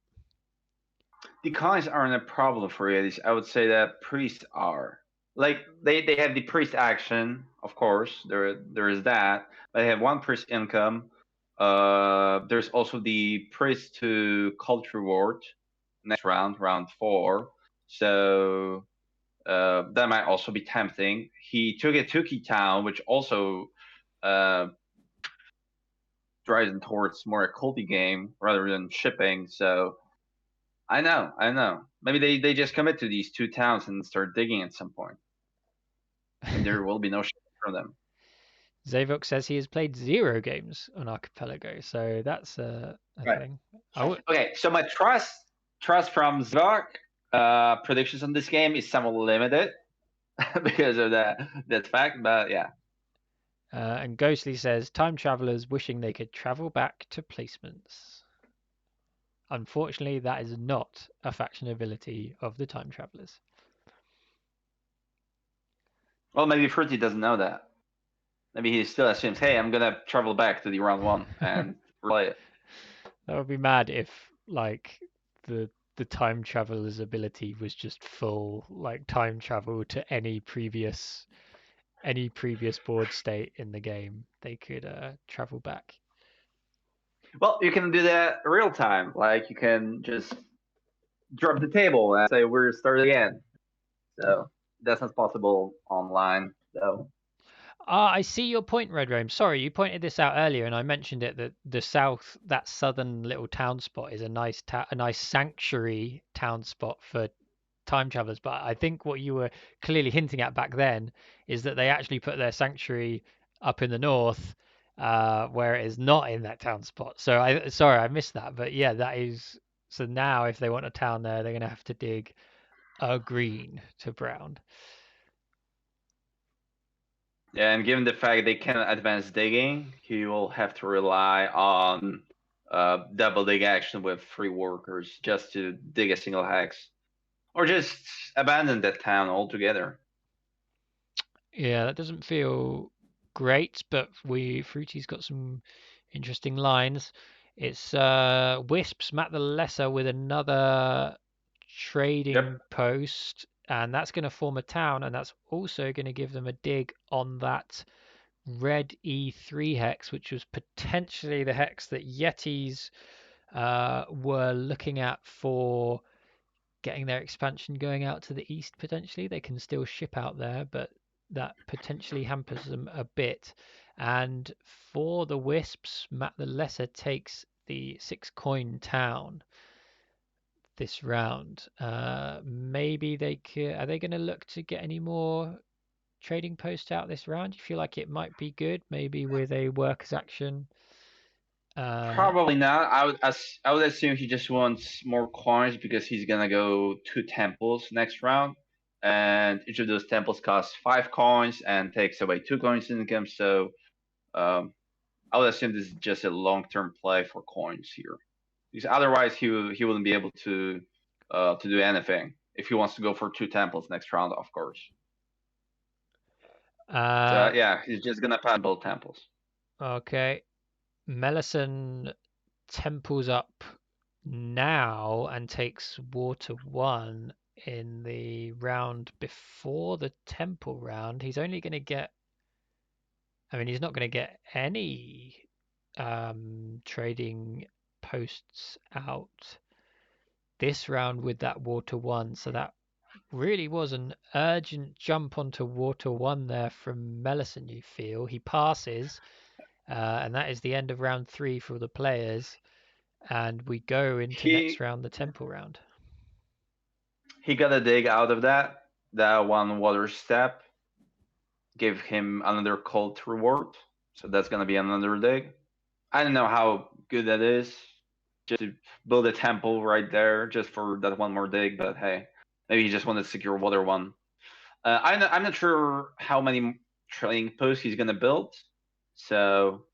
the coins aren't a problem for Yetis. I would say that priests are. Like they have the priest action, of course. There is that. They have one priest income. There's also the priest to cult reward next round, round 4. So that might also be tempting. He took a Tuki town, which also uh, drives him towards more a culty game rather than shipping. So I know. Maybe they just commit to these 2 towns and start digging at some point, and there will be no shipping from them. Zavok says he has played 0 games on Archipelago, so that's a Right. thing. I would. Okay, so my trust from Zvok predictions on this game is somewhat limited because of that fact, but yeah. And Ghostly says time travelers wishing they could travel back to placements. Unfortunately, that is not a faction ability of the time travelers. Well, maybe Fruity doesn't know that. Maybe he still assumes, hey, I'm gonna travel back to the round 1 and play it. That would be mad if like the time traveler's ability was just full like time travel to any previous board state in the game. They could travel back. Well, you can do that real time. Like you can just drop the table and say we're starting again. So that's not possible online. So Ah, I see your point, Red Rome. Sorry, you pointed this out earlier, and I mentioned it that the south, that southern little town spot, is a a nice sanctuary town spot for time travelers. But I think what you were clearly hinting at back then is that they actually put their sanctuary up in the north, where it is not in that town spot. So sorry, I missed that. But yeah, that is so now if they want a town there, they're gonna have to dig a green to brown. yeah, and given the fact they cannot advance digging, he will have to rely on double dig action with 3 workers just to dig a single hex, or just abandon that town altogether. Yeah, that doesn't feel great, but Fruity's got some interesting lines. It's Wisps, Matt the Lesser with another trading Yep. post, and that's going to form a town, and that's also going to give them a dig on that red E3 hex, which was potentially the hex that Yetis were looking at for getting their expansion going out to the east potentially. They can still ship out there, but that potentially hampers them a bit. And for the Wisps, Matt the Lesser takes the 6 coin town this round. Maybe are they going to look to get any more trading posts out this round? You feel like it might be good, maybe with a workers action. Probably not. I would assume he just wants more coins because he's gonna go 2 temples next round, and each of those temples costs 5 coins and takes away 2 coins income. So um, I would assume this is just a long-term play for coins here, because otherwise he wouldn't be able to do anything if he wants to go for 2 temples next round, of course. So Uh, yeah, he's just gonna pan build temples. okay. Melisson temples up now and takes water 1 in the round before the temple round. He's only going to get, I mean, he's not going to get any trading posts out this round with that water 1. So that really was an urgent jump onto water 1 there from Melisson, you feel. He passes, and that is the end of round 3 for the players. And we go into next He round, the temple round. he got a dig out of that. That one water step gave him another cult reward. So that's gonna be another dig. I don't know how good that is. Just to build a temple right there, just for that one more dig. But hey, maybe he just wanted to secure water 1. I'm not sure how many trading posts he's gonna build. So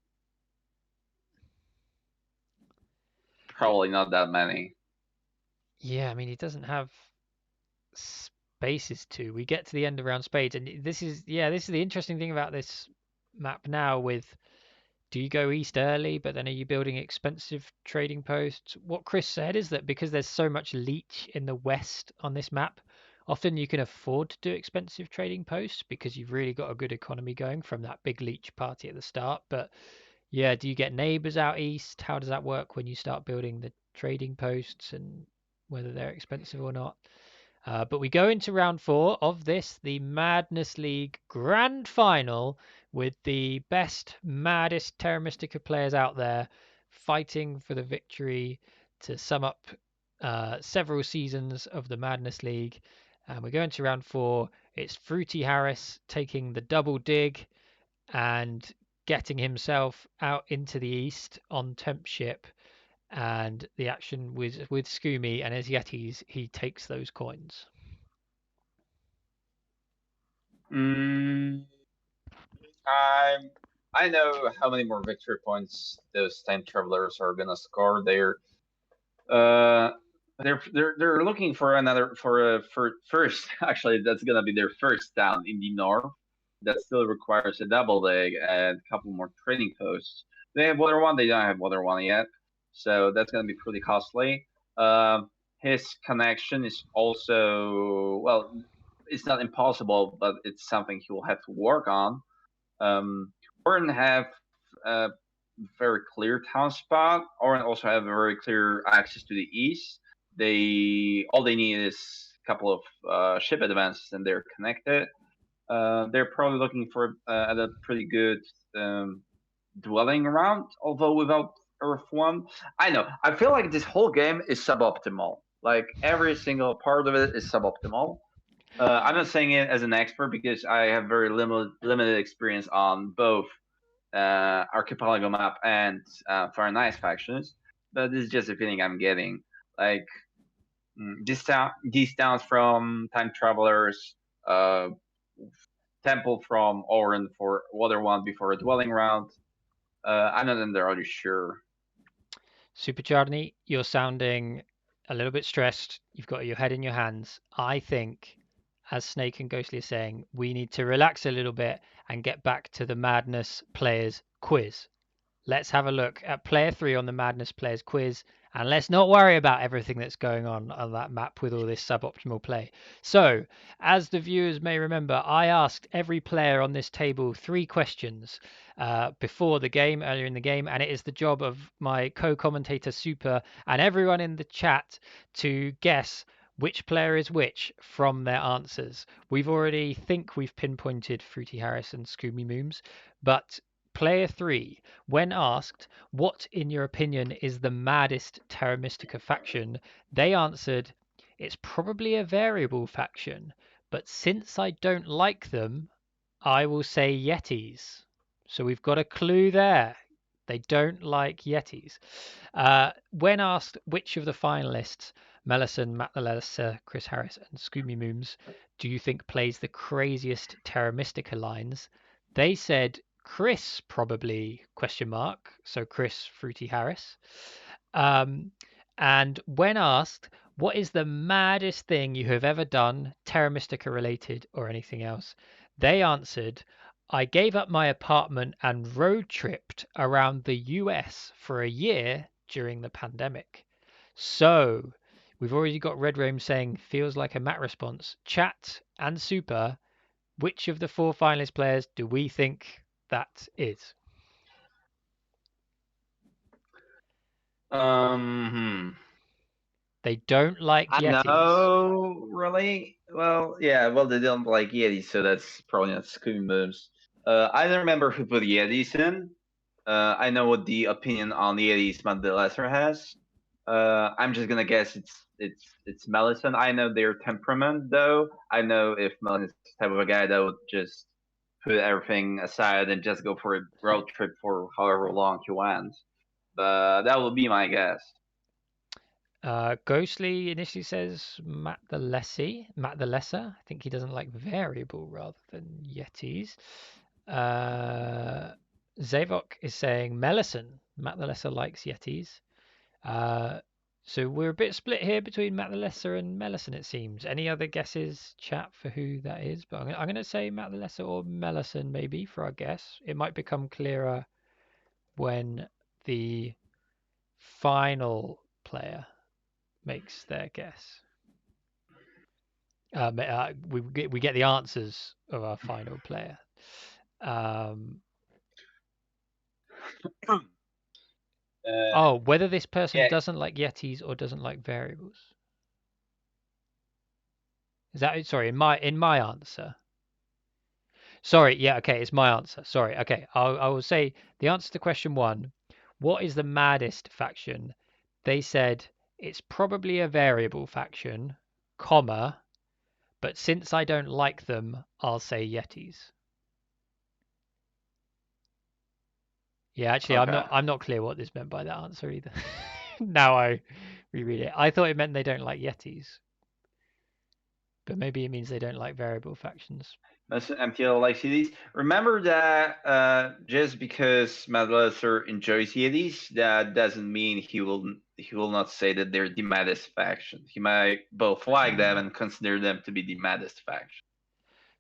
probably not that many. Yeah, I mean, he doesn't have spaces to. We get to the end of round spades, and this is the interesting thing about this map now. With, do you go east early, but then are you building expensive trading posts? What Chris said is that because there's so much leech in the west on this map, often you can afford to do expensive trading posts because you've really got a good economy going from that big leech party at the start. But yeah, do you get neighbors out east? How does that work when you start building the trading posts and whether they're expensive or not? But we go into round 4 of this, the Madness League Grand Final, with the best, maddest Terra Mystica players out there fighting for the victory to sum up several seasons of the Madness League. And we go into round 4. It's Fruity Harris taking the double dig and getting himself out into the east on temp ship, and the action with Scoomy, and as Yetis he takes those coins. Mm, I know how many more victory points those time travelers are gonna score. Uh they're looking for another for first. Actually, that's gonna be their first down in the north. That still requires a double leg and a couple more training posts. They have water 1. They don't have water 1 yet, so that's gonna be pretty costly. His connection is also, well, it's not impossible, but it's something he will have to work on. Oren have a very clear town spot. Oren also have very clear access to the east. All they need is a couple of ship advances, and they're connected. They're probably looking for at a pretty good dwelling around, although without Earth 1. I know. I feel like this whole game is suboptimal. Like every single part of it is suboptimal. I'm not saying it as an expert because I have very limited experience on both Archipelago map and Fire and Ice factions, but this is just a feeling I'm getting. Like these towns from Time Travelers, Temple from Oren for Water 1 before a dwelling round. I'm not entirely sure. Super Charney, you're sounding a little bit stressed. You've got your head in your hands. I think, as Snake and Ghostly are saying, we need to relax a little bit and get back to the Madness Players quiz. Let's have a look at player 3 on the Madness Players quiz, and let's not worry about everything that's going on that map with all this suboptimal play. So, as the viewers may remember, I asked every player on this table 3 questions before the game, earlier in the game, and it is the job of my co-commentator Super and everyone in the chat to guess which player is which from their answers. We've already pinpointed Fruity Harris and Scooby Mooms, but player 3, when asked what in your opinion is the maddest Terra Mystica faction, they answered, it's probably a variable faction, but since I don't like them, I will say Yetis. So we've got a clue there. They don't like Yetis. When asked which of the finalists, Melisson, Matt Lalessa, Chris Harris, and Scooby Mooms, do you think plays the craziest Terra Mystica lines, they said Chris probably, question mark. So Chris Fruity Harris. And when asked, what is the maddest thing you have ever done, Terra Mystica related or anything else? They answered, I gave up my apartment and road tripped around the US for a year during the pandemic. So, we've already got Red Rome saying feels like a Matt response. Chat and Super, which of the 4 finalist players do we think that is? They don't like I Yetis. know, really. Well, yeah. Well, they don't like Yetis, so that's probably not Scooby Boobs. I don't remember who put Yetis in. I know what the opinion on the Yetis Matt the Lesser has. I'm just gonna guess it's Melisson. I know their temperament, though. I know if Melisson's the type of a guy that would just put everything aside and just go for a road trip for however long he wants. But that would be my guess. Ghostly initially says Matt the Lesser. I think he doesn't like variable rather than Yetis. Zavok is saying Melisson. Matt the Lesser likes Yetis. So we're a bit split here between Matt the Lesser and Melisson, it seems. Any other guesses, chat, for who that is? But I'm going to say Matt the Lesser or Melisson, maybe, for our guess. It might become clearer when the final player makes their guess. We get the answers of our final player. Whether this person doesn't like Yetis or doesn't like variables. Is that sorry? In my answer. Sorry, yeah, okay, it's my answer. Sorry, okay, I will say the answer to question 1. What is the maddest faction? They said it's probably a variable faction, comma, but since I don't like them, I'll say Yetis. Yeah, actually, Okay. I'm not clear what this meant by that answer either. Now I reread it. I thought it meant they don't like Yetis, but maybe it means they don't like variable factions. MTL likes Yetis. Remember that just because Matt Lesser enjoys Yetis, that doesn't mean he will not say that they're the maddest faction. He might both like them and consider them to be the maddest faction.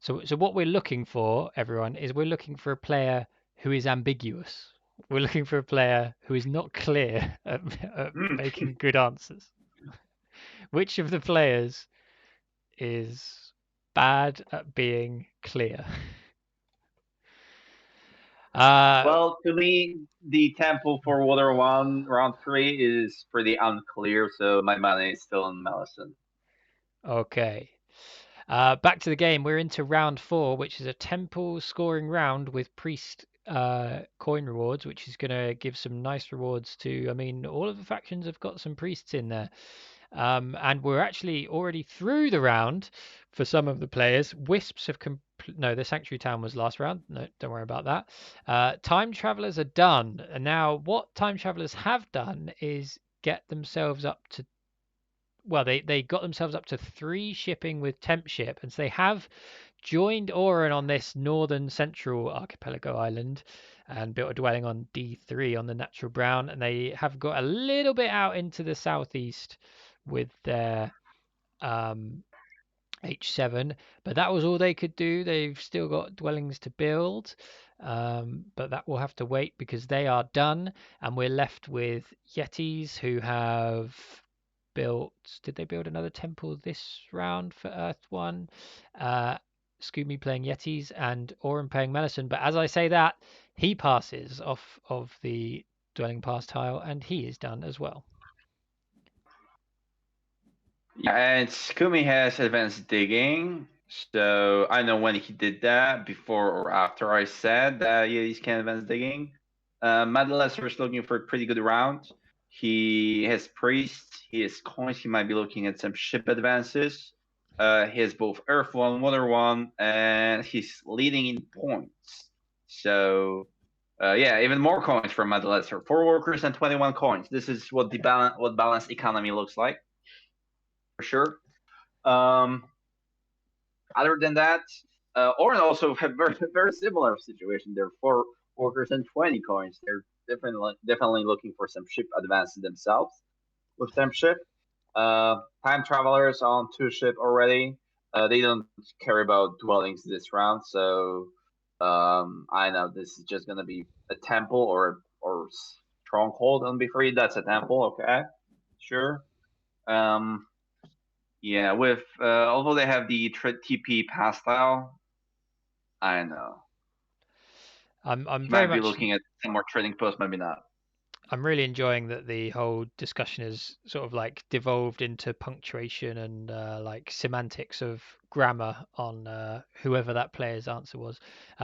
So what we're looking for, everyone, is we're looking for a player who is ambiguous. We're looking for a player who is not clear at making good answers. Which of the players is bad at being clear? Well, to me, the tempo for Water 1 round 3 is pretty unclear, so my money is still on Melisson. Okay. Back to the game. We're into round 4, which is a temple scoring round with priest coin rewards, which is going to give some nice rewards to, I mean, all of the factions have got some priests in there. And we're actually already through the round for some of the players. Wisps have no, the Sanctuary Town was last round. No, don't worry about that. Time Travelers are done. And now what Time Travelers have done is get themselves up to, well, they got themselves up to 3 shipping with Temp Ship, and so they have joined Auron on this northern central archipelago island and built a dwelling on D3 on the natural brown, and they have got a little bit out into the southeast with their H7, but that was all they could do. They've still got dwellings to build, but that will have to wait because they are done, and we're left with Yetis who have built. Did they build another temple this round for Earth 1? Scooby playing Yetis and Auron playing Melisson, but as I say that, he passes off of the dwelling pass tile, and he is done as well. Yeah, and Scooby has advanced digging, so I know when he did that, before or after I said that he's can advance digging. Matt Lesser is looking for a pretty good round. He has priests, he has coins, he might be looking at some ship advances. He has both Earth 1, Water 1, and he's leading in points. So yeah, even more coins from Matt Lesser. 4 workers and 21 coins. This is what what balanced economy looks like. For sure. Other than that, Auron also have very similar situation. They're 4 workers and 20 coins. They're definitely looking for some ship advances themselves with them ship. Time travelers on 2 ship already. They don't care about dwellings this round, so I know this is just gonna be a temple or stronghold on B3. That's a temple, okay, sure. Yeah, with although they have the TP pass style, I know I'm he very might be much looking at some more trading posts, maybe not. I'm really enjoying that the whole discussion has sort of like devolved into punctuation and like semantics of grammar on whoever that player's answer was.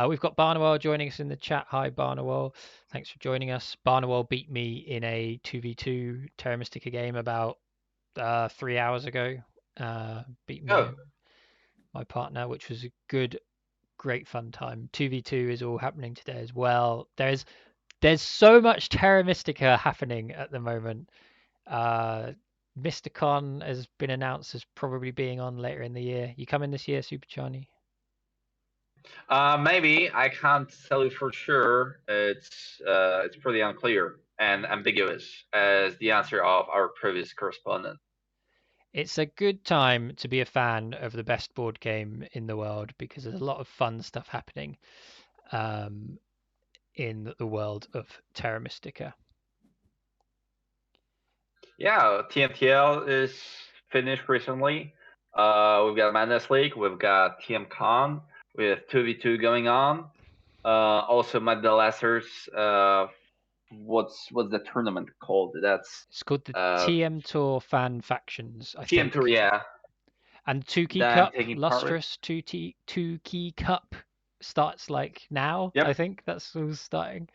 We've got Barnawell joining us in the chat. Hi, Barnawell. Thanks for joining us. Barnawell beat me in a 2v2 Terra Mystica game about 3 hours ago. Beat me, Oh, my partner, which was a good, great fun time. 2v2 is all happening today as well. There's so much Terra Mystica happening at the moment. Mysticon has been announced as probably being on later in the year. You coming this year, Super Chani? maybe I can't tell you for sure. It's pretty unclear and ambiguous as the answer of our previous correspondent. It's a good time to be a fan of the best board game in the world because there's a lot of fun stuff happening in the world of Terra Mystica. Yeah, TMTL is finished recently. We've got Madness League, we've got TMCon with 2v2 going on. Also, Mad the Lasters. What's the tournament called? It's called the TM Tour Fan Factions, I TM think. Tour, yeah. And Two Key That I'm Cup, taking part with. Lustrous Two Key Cup starts like now. Yep. I think that's who's starting.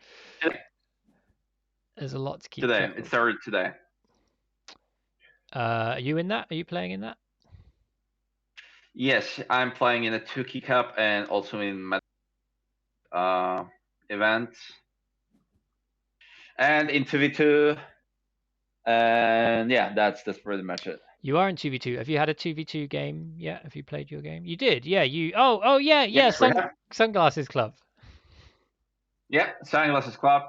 There's a lot to keep Today, track it of. started today. Are you in that? Are you playing in that? Yes, I'm playing in a 2 Key Cup and also in my event. And in 2v2. And yeah, that's pretty much it. You are in 2v2. Have you had a 2v2 game yet? Have you played your game? You did. Yeah, you Oh yeah, Yes, we have. Sunglasses Club. Yeah, Sunglasses Club.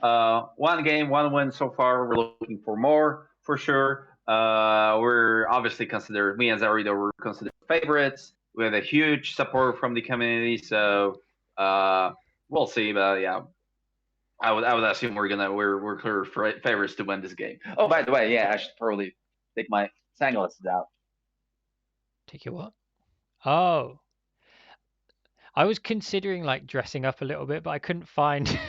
1 game, 1 win so far. We're looking for more for sure. We're obviously considered, me and Zarito were considered favorites. We have a huge support from the community, so we'll see. But yeah, I would assume we're clear favorites to win this game. Oh, by the way, yeah, I should probably take my sunglasses out. Take your what? Oh, I was considering like dressing up a little bit, but I couldn't find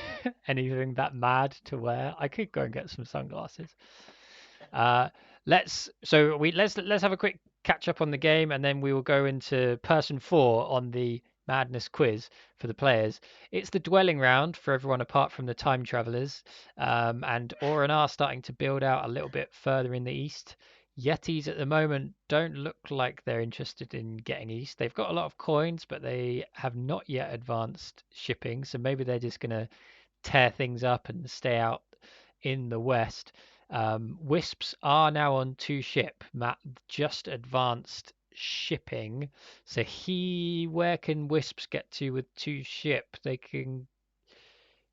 anything that mad to wear. I could go and get some sunglasses. Let's have a quick catch up on the game, and then we will go into person 4 on the madness quiz for the players. It's the dwelling round for everyone apart from the time travelers, and Oran are starting to build out a little bit further in the east. Yetis at the moment don't look like they're interested in getting east. They've got a lot of coins, but they have not yet advanced shipping, so maybe they're just going to tear things up and stay out in the west. Wisps are now on 2 ship. Matt just advanced shipping. So where can Wisps get to with 2 ship? They can.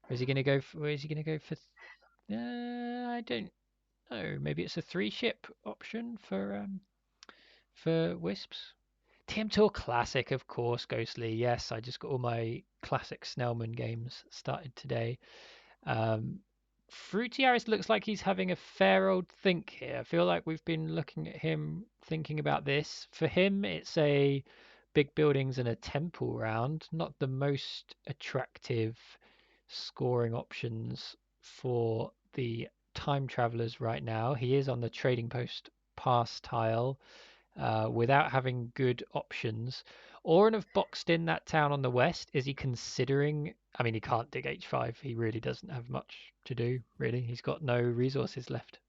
Where is he going to go for? I don't know. Maybe it's a 3 ship option for Wisps. TM Tour Classic, of course, Ghostly. Yes, I just got all my classic Snellman games started today. Fruity Aris looks like he's having a fair old think here. I feel like we've been looking at him thinking about this. For him, it's a big buildings and a temple round, not the most attractive scoring options for the time travelers right now. He is on the trading post pass tile without having good options. Oren have boxed in that town on the west. Is he considering? I mean, he can't dig H5. He really doesn't have much to do, really. He's got no resources left.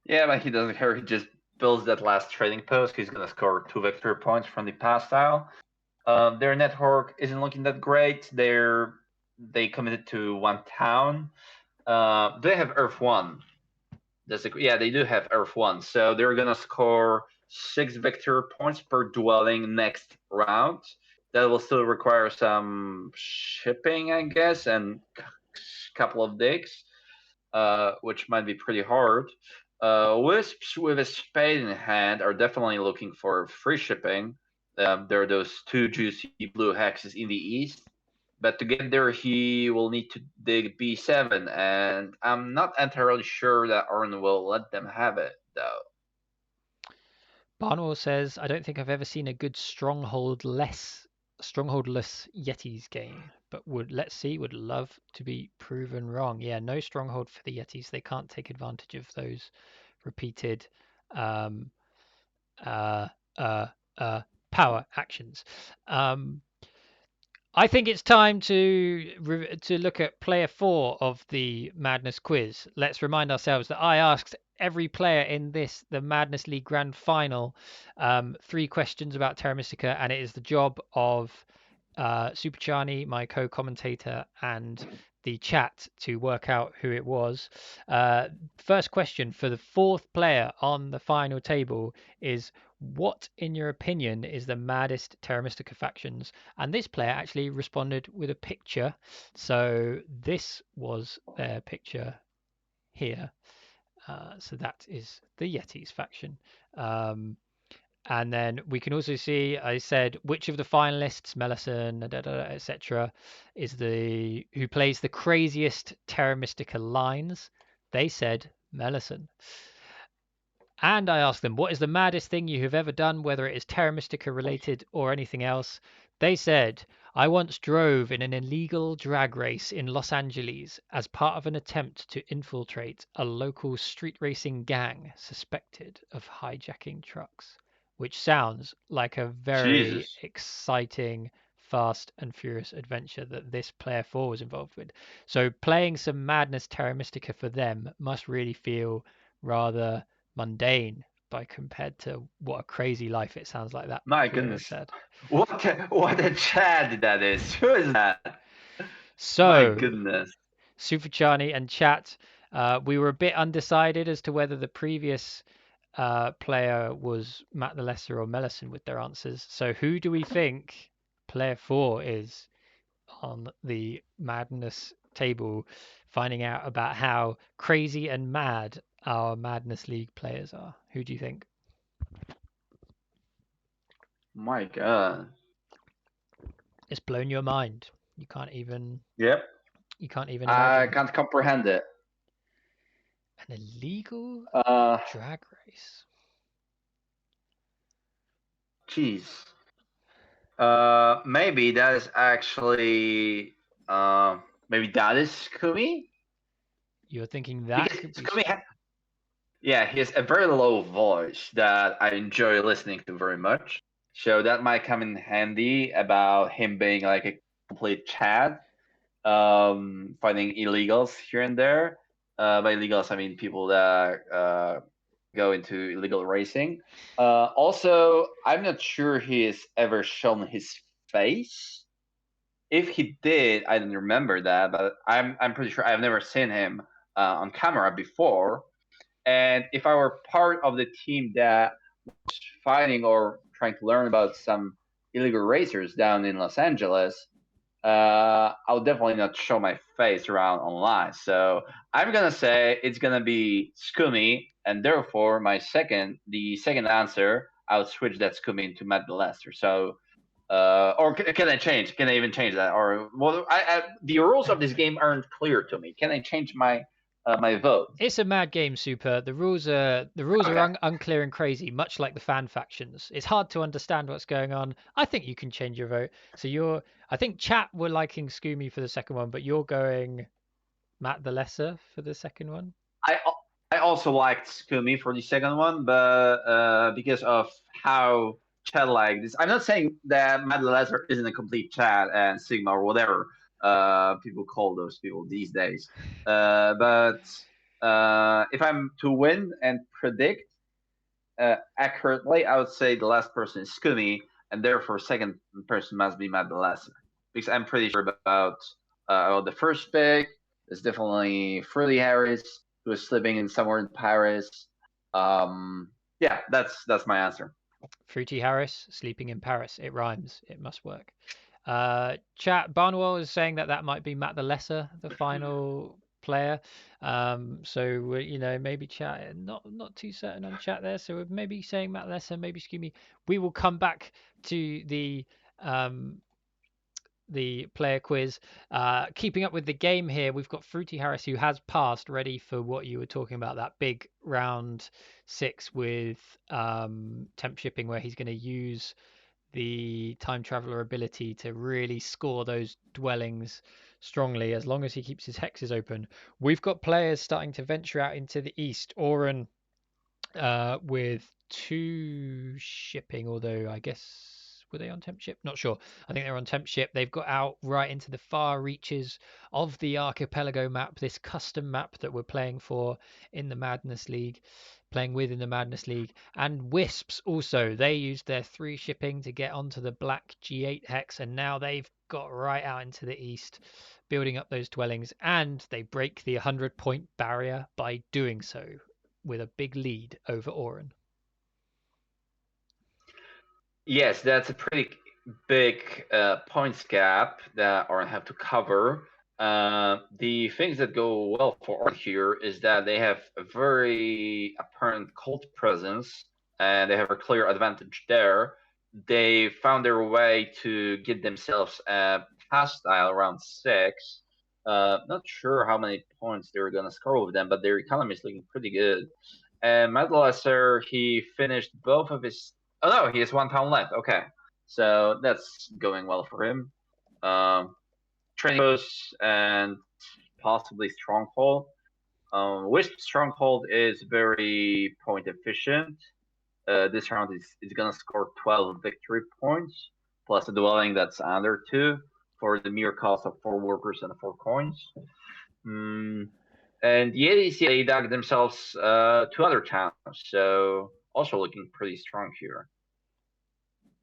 Yeah, but he doesn't care. He just builds that last trading post. He's going to score 2 victory points from the pass tile. Their network isn't looking that great. They committed to 1 town. They have Earth 1. Yeah, they do have Earth 1. So they're going to score 6 victory points per dwelling next round. That will still require some shipping, I guess, and a couple of digs, which might be pretty hard. Wisps with a spade in hand are definitely looking for free shipping. There are those two juicy blue hexes in the east. But to get there, he will need to dig B7, and I'm not entirely sure that Ornn will let them have it, though. Barnwell says, I don't think I've ever seen a good strongholdless Yetis game, but would love to be proven wrong. Yeah, no stronghold for the Yetis. They can't take advantage of those repeated um, uh, uh, power actions. I think it's time to look at player 4 of the Madness quiz. Let's remind ourselves that I asked every player in the Madness League Grand Final 3 questions about Terra Mystica, and it is the job of Super Charney, my co-commentator, and the chat to work out who it was. First question for the 4th player on the final table is, what, in your opinion, is the maddest Terra Mystica factions? And this player actually responded with a picture. So this was their picture here. So that is the Yetis faction. And then we can also see, I said, which of the finalists, Mellison, etc., is who plays the craziest Terra Mystica lines? They said Mellison. And I asked them, what is the maddest thing you have ever done, whether it is Terra Mystica related or anything else? They said, I once drove in an illegal drag race in Los Angeles as part of an attempt to infiltrate a local street racing gang suspected of hijacking trucks, which sounds like a very Jesus. exciting, fast and furious adventure that this player 4 was involved with. So playing some Madness Terra Mystica for them must really feel rather mundane by compared to what a crazy life it sounds like that My player goodness. said. What a Chad that is. Who is that? My So, goodness. Super Charney and chat, we were a bit undecided as to whether the previous player was Matt the Lesser or Mellison with their answers. So, who do we think player 4 is on the Madness table, finding out about how crazy and mad our Madness League players are? Who do you think? My God. It's blown your mind. You can't even Yep. I imagine. can't comprehend it. An illegal drag race. Jeez. Maybe that is actually. Maybe that is Kumi? You're thinking that Because could be. Kumi yeah, he has a very low voice that I enjoy listening to very much. So that might come in handy about him being like a complete Chad, finding illegals here and there. By illegals, I mean people that go into illegal racing. Also, I'm not sure he has ever shown his face. If he did, I didn't remember that, but I'm pretty sure I've never seen him on camera before. And if I were part of the team that was fighting or trying to learn about some illegal racers down in Los Angeles, I'll definitely not show my face around online. So I'm gonna say it's gonna be Scummy, and therefore the second answer, I would switch that Scummy into Matt the Lester. So, or can I change? Can I even change that? Or well, the rules of this game aren't clear to me. Can I change my my vote? It's a mad game, Super. The rules are unclear and crazy, much like the fan factions. It's hard to understand what's going on. I think you can change your vote. So I think chat were liking Scoomy for the second one, but you're going Matt the Lesser for the second one. I also liked Scoomy for the second one, but because of how Chad like this, I'm not saying that Matt Lesser isn't a complete Chad and Sigma or whatever people call those people these days. But if I'm to win and predict accurately, I would say the last person is Scoomy, and therefore second person must be Matt Lesser, because I'm pretty sure about the first pick. It's definitely Fruity Harris, who is sleeping in somewhere in Paris. Yeah, that's my answer. Fruity Harris sleeping in Paris. It rhymes. It must work. Chat Barnwell is saying that might be Matt the Lesser, the final player. So maybe chat not too certain on chat there. So we're maybe saying Matt Lesser, maybe Scooby. We will come back to um the player quiz. Keeping up with the game here, we've got Fruity Harris who has passed, ready for what you were talking about, that big round 6 with temp shipping, where he's going to use the time traveler ability to really score those dwellings strongly as long as he keeps his hexes open. We've got players starting to venture out into the east. Oren with 2 shipping, although I guess were they on temp ship? Not sure. I think they're on temp ship. They've got out right into the far reaches of the archipelago map, this custom map that we're playing for in the Madness League, playing with in the Madness League. And Wisps also, they used their 3 shipping to get onto the black G8 hex, and now they've got right out into the east, building up those dwellings, and they break the 100-point barrier by doing so with a big lead over Oren. Yes, that's a pretty big points gap that Oren have to cover. The things that go well for Oren here is that they have a very apparent cult presence, and they have a clear advantage there. They found their way to get themselves a hostile around 6. Not sure how many points they were going to score with them, but their economy is looking pretty good. And Madlasser, he finished both of his. Oh no, he has 1 pound left. Okay, so that's going well for him. Training post and possibly Stronghold. Wisp Stronghold is very point efficient. This round is gonna score 12 victory points plus a dwelling that's under 2 for the mere cost of 4 workers and 4 coins. And the ADC, they dug themselves 2 other towns, so also looking pretty strong here.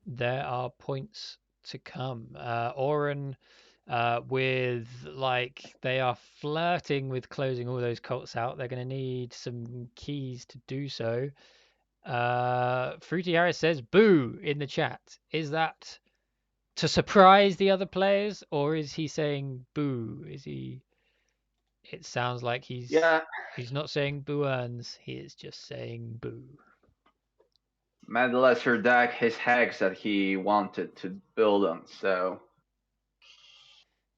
There are points to come. Oren, with they are flirting with closing all those cults out. They're going to need some keys to do so. Fruity Harris says boo in the chat. Is that to surprise the other players, or is he saying boo? It sounds like he's not saying boo earns. He is just saying boo. Madlasser dug his hex that he wanted to build on, so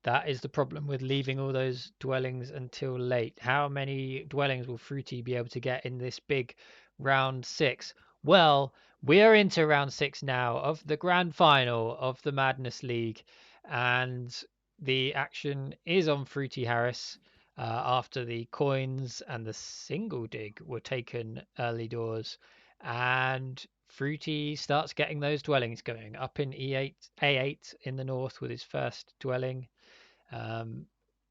that is the problem with leaving all those dwellings until late. How many dwellings will Fruity be able to get in this big round 6? Well, we're into round 6 now of the grand final of the Madness League, and the action is on Fruity Harris after the coins and the single dig were taken early doors, and Fruity starts getting those dwellings going up in A8 in the north with his first dwelling.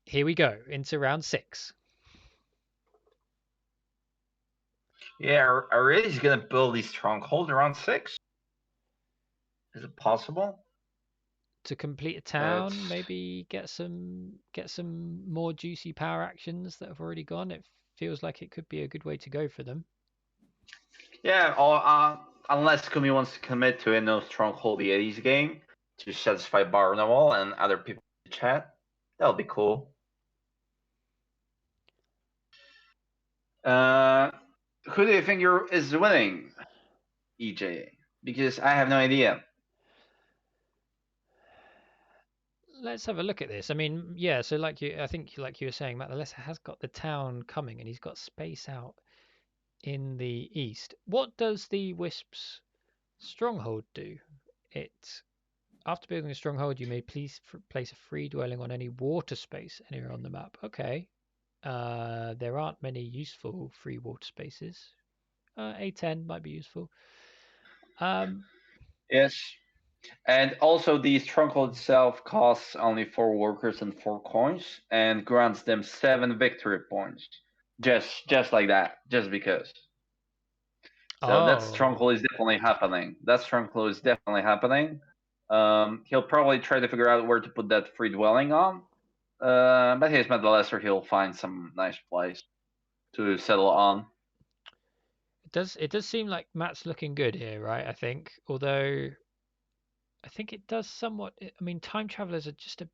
Here we go into round 6. Yeah, are really gonna build these strongholds around 6? Is it possible? To complete a town, maybe get some more juicy power actions that have already gone. It feels like it could be a good way to go for them. Yeah, or unless Kumi wants to commit to a no stronghold the 80s game to satisfy Barnawal and other people in the chat, that'll be cool. Who do you think is winning, EJ? Because I have no idea. Let's have a look at this. I mean, yeah. So I think like you were saying, Matt Lesser has got the town coming, and he's got space out in the east. What does the Wisps stronghold do? After building a stronghold, you may please place a free dwelling on any water space anywhere on the map. Okay. There aren't many useful free water spaces. A10 might be useful. Yes. And also, the stronghold itself costs only 4 workers and 4 coins, and grants them 7 victory points. Just like that, just because. So that stronghold is definitely happening. He'll probably try to figure out where to put that free dwelling on. But he's Madalester, he'll find some nice place to settle on. It does seem like Matt's looking good here, right? I think, although I think it does somewhat. I mean, time travelers are just a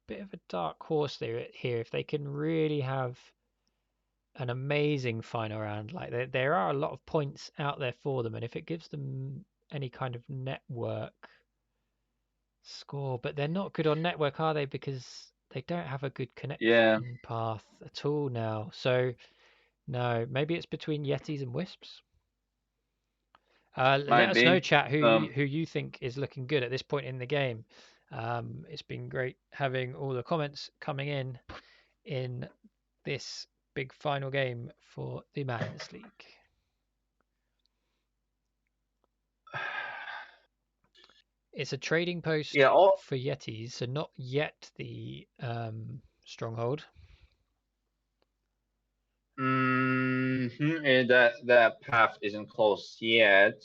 bit of a dark horse there here. If they can really have an amazing final round, like there are a lot of points out there for them, and if it gives them any kind of network score, but they're not good on network, are they? Because they don't have a good Yeah, connection path at all now. So no, maybe it's between Yetis and Wisps. Let might us know, be. chat, who you think is looking good at this point in the game. It's been great having all the comments coming in this big final game for the Madness League. It's a trading post Yeah, for Yetis, so not yet the stronghold. and that path isn't closed yet,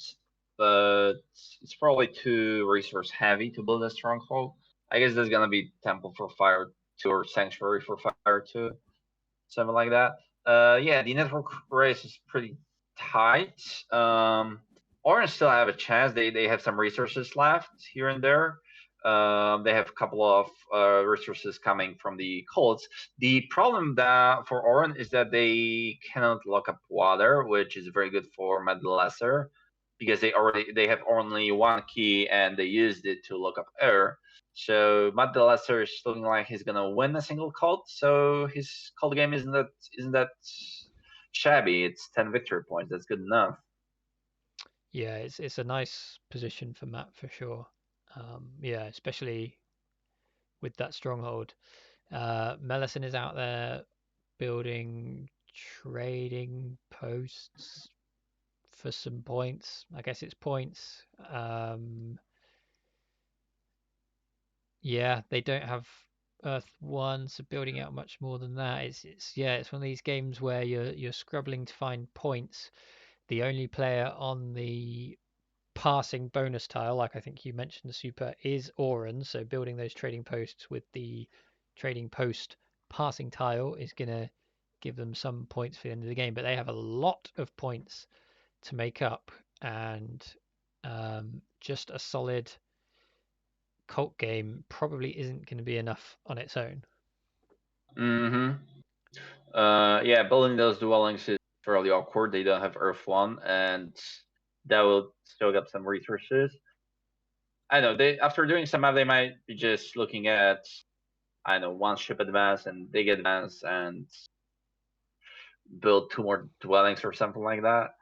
but it's probably too resource heavy to build a stronghold. I guess there's gonna be Temple for Fire 2 or Sanctuary for Fire 2, something like that. Yeah, the network race is pretty tight. Orange still have a chance. They have some resources left here and there. They have a couple of resources coming from the Colts. The problem that for Orange is that they cannot lock up water, which is very good for Mad Lesser because they have only one key and they used it to look up air. So Matt the Lesser is looking like he's gonna win a single cult. So his cult game isn't that shabby. It's 10 victory points. That's good enough. Yeah, it's a nice position for Matt for sure. Yeah, especially with that stronghold. Mellison is out there building trading posts for some points. I guess it's points. Yeah, they don't have Earth 1, so building out much more than that. It's one of these games where you're scrubbling to find points. The only player on the passing bonus tile, like I think you mentioned the super, is Oran. So building those trading posts with the trading post passing tile is gonna give them some points for the end of the game. But they have a lot of points to make up, and just a solid cult game probably isn't going to be enough on its own. Mm-hmm. Yeah, building those dwellings is fairly awkward. They don't have Earth 1, and that will still get some resources. I know they after doing some map, they might be just looking at one ship advance and big advance and build 2 more dwellings or something like that.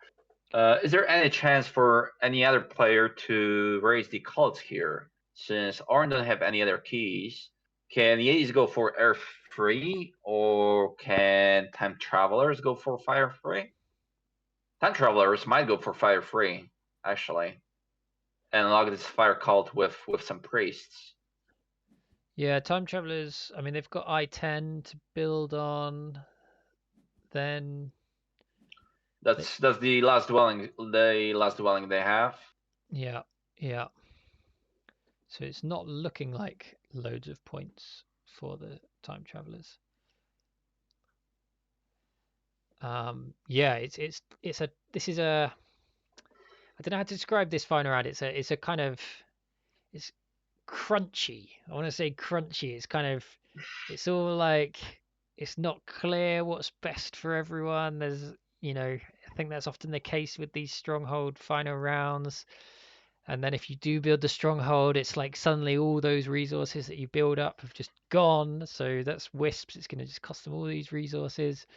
Is there any chance for any other player to raise the cults here? Since Orange doesn't have any other keys, can Yetis go for air free or can time travelers go for fire free? Time travelers might go for fire free, actually, and log this fire cult with some priests. Yeah, time travelers. I mean, they've got I-10 to build on. Then That's the last dwelling they have. yeah, yeah. So it's not looking like loads of points for the time travelers. Yeah, it's a this is a I don't know how to describe this final round. It's a kind of it's crunchy. I want to say crunchy. It's all like it's not clear what's best for everyone. I think that's often the case with these stronghold final rounds. And then if you do build the stronghold, it's like suddenly all those resources that you build up have just gone. So that's Wisps. It's going to just cost them all these resources.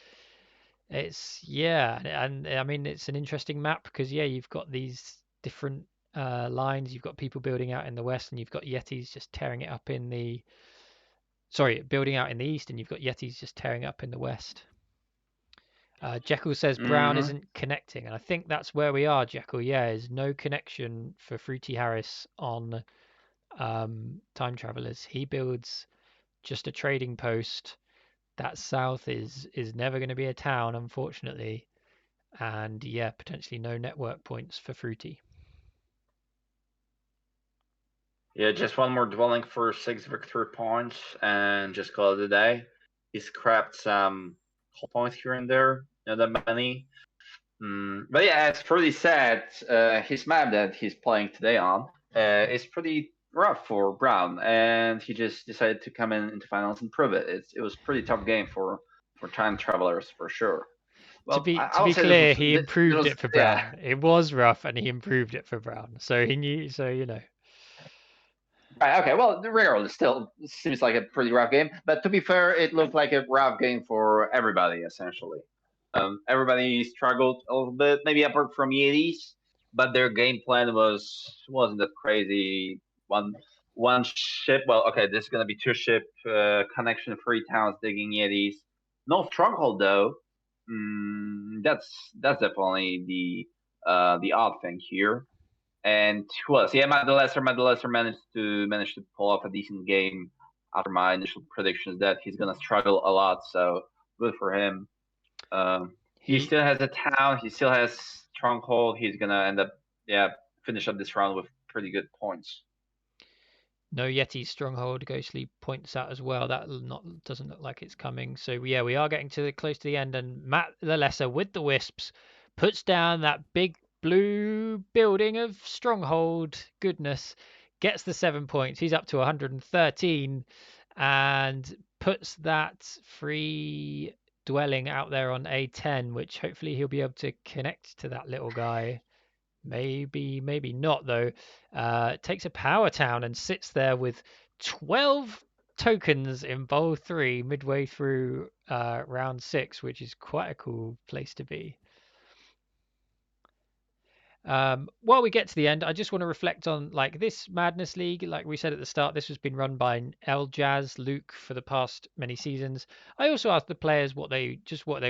And I mean it's an interesting map because you've got these different lines. You've got people building out in the west, and you've got Yetis just tearing it up building out in the east, and you've got Yetis just tearing up in the west. Jekyll says Brown Mm-hmm. isn't connecting, and I think that's where we are, Jekyll. Yeah, there's no connection for Fruity Harris on Time Travelers. He builds just a trading post. That south is never going to be a town, unfortunately. And yeah, potentially no network points for Fruity. Yeah, just one more dwelling for 6 victory points and just call it a day. He scrapped some whole points here and there, not that many. But yeah, it's pretty sad. His map that he's playing today on is pretty rough for Brown, and he just decided to come into finals and prove it. It was pretty tough game for time travelers for sure. To Well, be I to will be say clear, he this improved was it for yeah. Brown. It was rough, and he improved it for Brown. So he knew. So you know. Right, okay, well, regardless, still seems like a pretty rough game. But to be fair, it looked like a rough game for everybody, essentially. Everybody struggled a little bit, maybe apart from Yetis, but their game plan wasn't that crazy. One one ship, well, okay, this is gonna be two ship connection, three towns digging Yetis. No stronghold though. That's definitely the odd thing here. And who else? Yeah, Matt the Lesser managed to pull off a decent game after my initial predictions that he's gonna struggle a lot. So good for him. He He still has a town. He still has stronghold. He's gonna end up finish up this round with pretty good points. No Yeti stronghold. Ghostly points out as well. That not doesn't look like it's coming. So yeah, we are getting to close to the end, and Matt the Lesser with the wisps puts down that big blue building of stronghold. Goodness, gets the 7 points. He's up to 113, and puts that free dwelling out there on A10, which hopefully he'll be able to connect to that little guy. Maybe, maybe not though. Takes a power town and sits there with 12 tokens in bowl three midway through round six, which is quite a cool place to be. While we get to the end, I just want to reflect on like this Madness League. Like we said at the start, this has been run by El Jazz Luke for the past many seasons. I also asked the players what they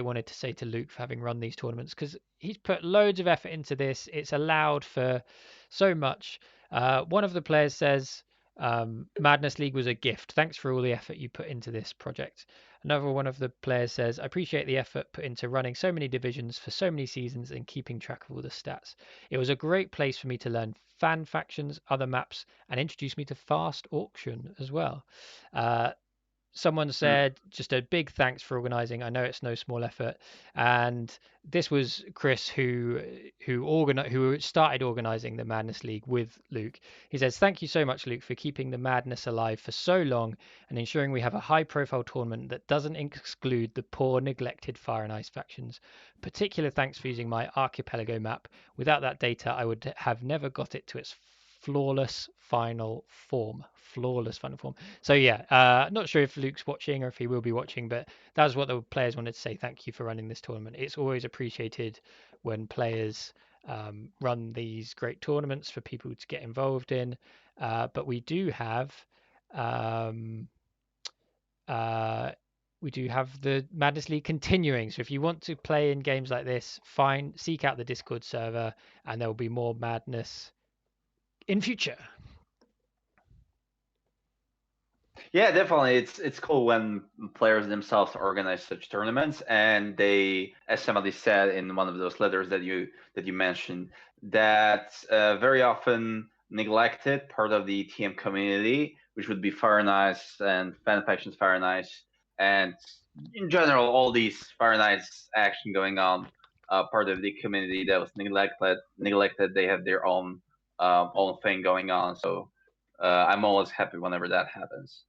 wanted to say to Luke for having run these tournaments because he's put loads of effort into this. It's allowed for so much. One of the players says, Madness League was a gift. Thanks for all the effort you put into this project. Another one of the players says, I appreciate the effort put into running so many divisions for so many seasons and keeping track of all the stats. It was a great place for me to learn fan factions, other maps, and introduce me to fast auction as well. Uh, Someone Mm. said just a big thanks for organizing. I know it's no small effort, and this was Chris who started organizing the Madness League with Luke. He says, "Thank you so much, Luke, for keeping the madness alive for so long and ensuring we have a high-profile tournament that doesn't exclude the poor, neglected Fire and Ice factions. Particular thanks for using my Archipelago map. Without that data, I would have never got it to its flawless final form. Flawless final form." So yeah, not sure if Luke's watching or if he will be watching, but that was what the players wanted to say. Thank you for running this tournament. It's always appreciated when players run these great tournaments for people to get involved in. But um, uh, we do have the Madness League continuing. So if you want to play in games like this, seek out the Discord server, and there will be more madness in future. Yeah, definitely. It's cool when players themselves organize such tournaments, and they, as somebody said in one of those letters that you mentioned, that very often neglected part of the TM community, which would be Fire and Ice and fan factions Fire and Ice, and in general all these Fire and Ice action going on, part of the community that was neglected. They have their own thing going on. So I'm always happy whenever that happens.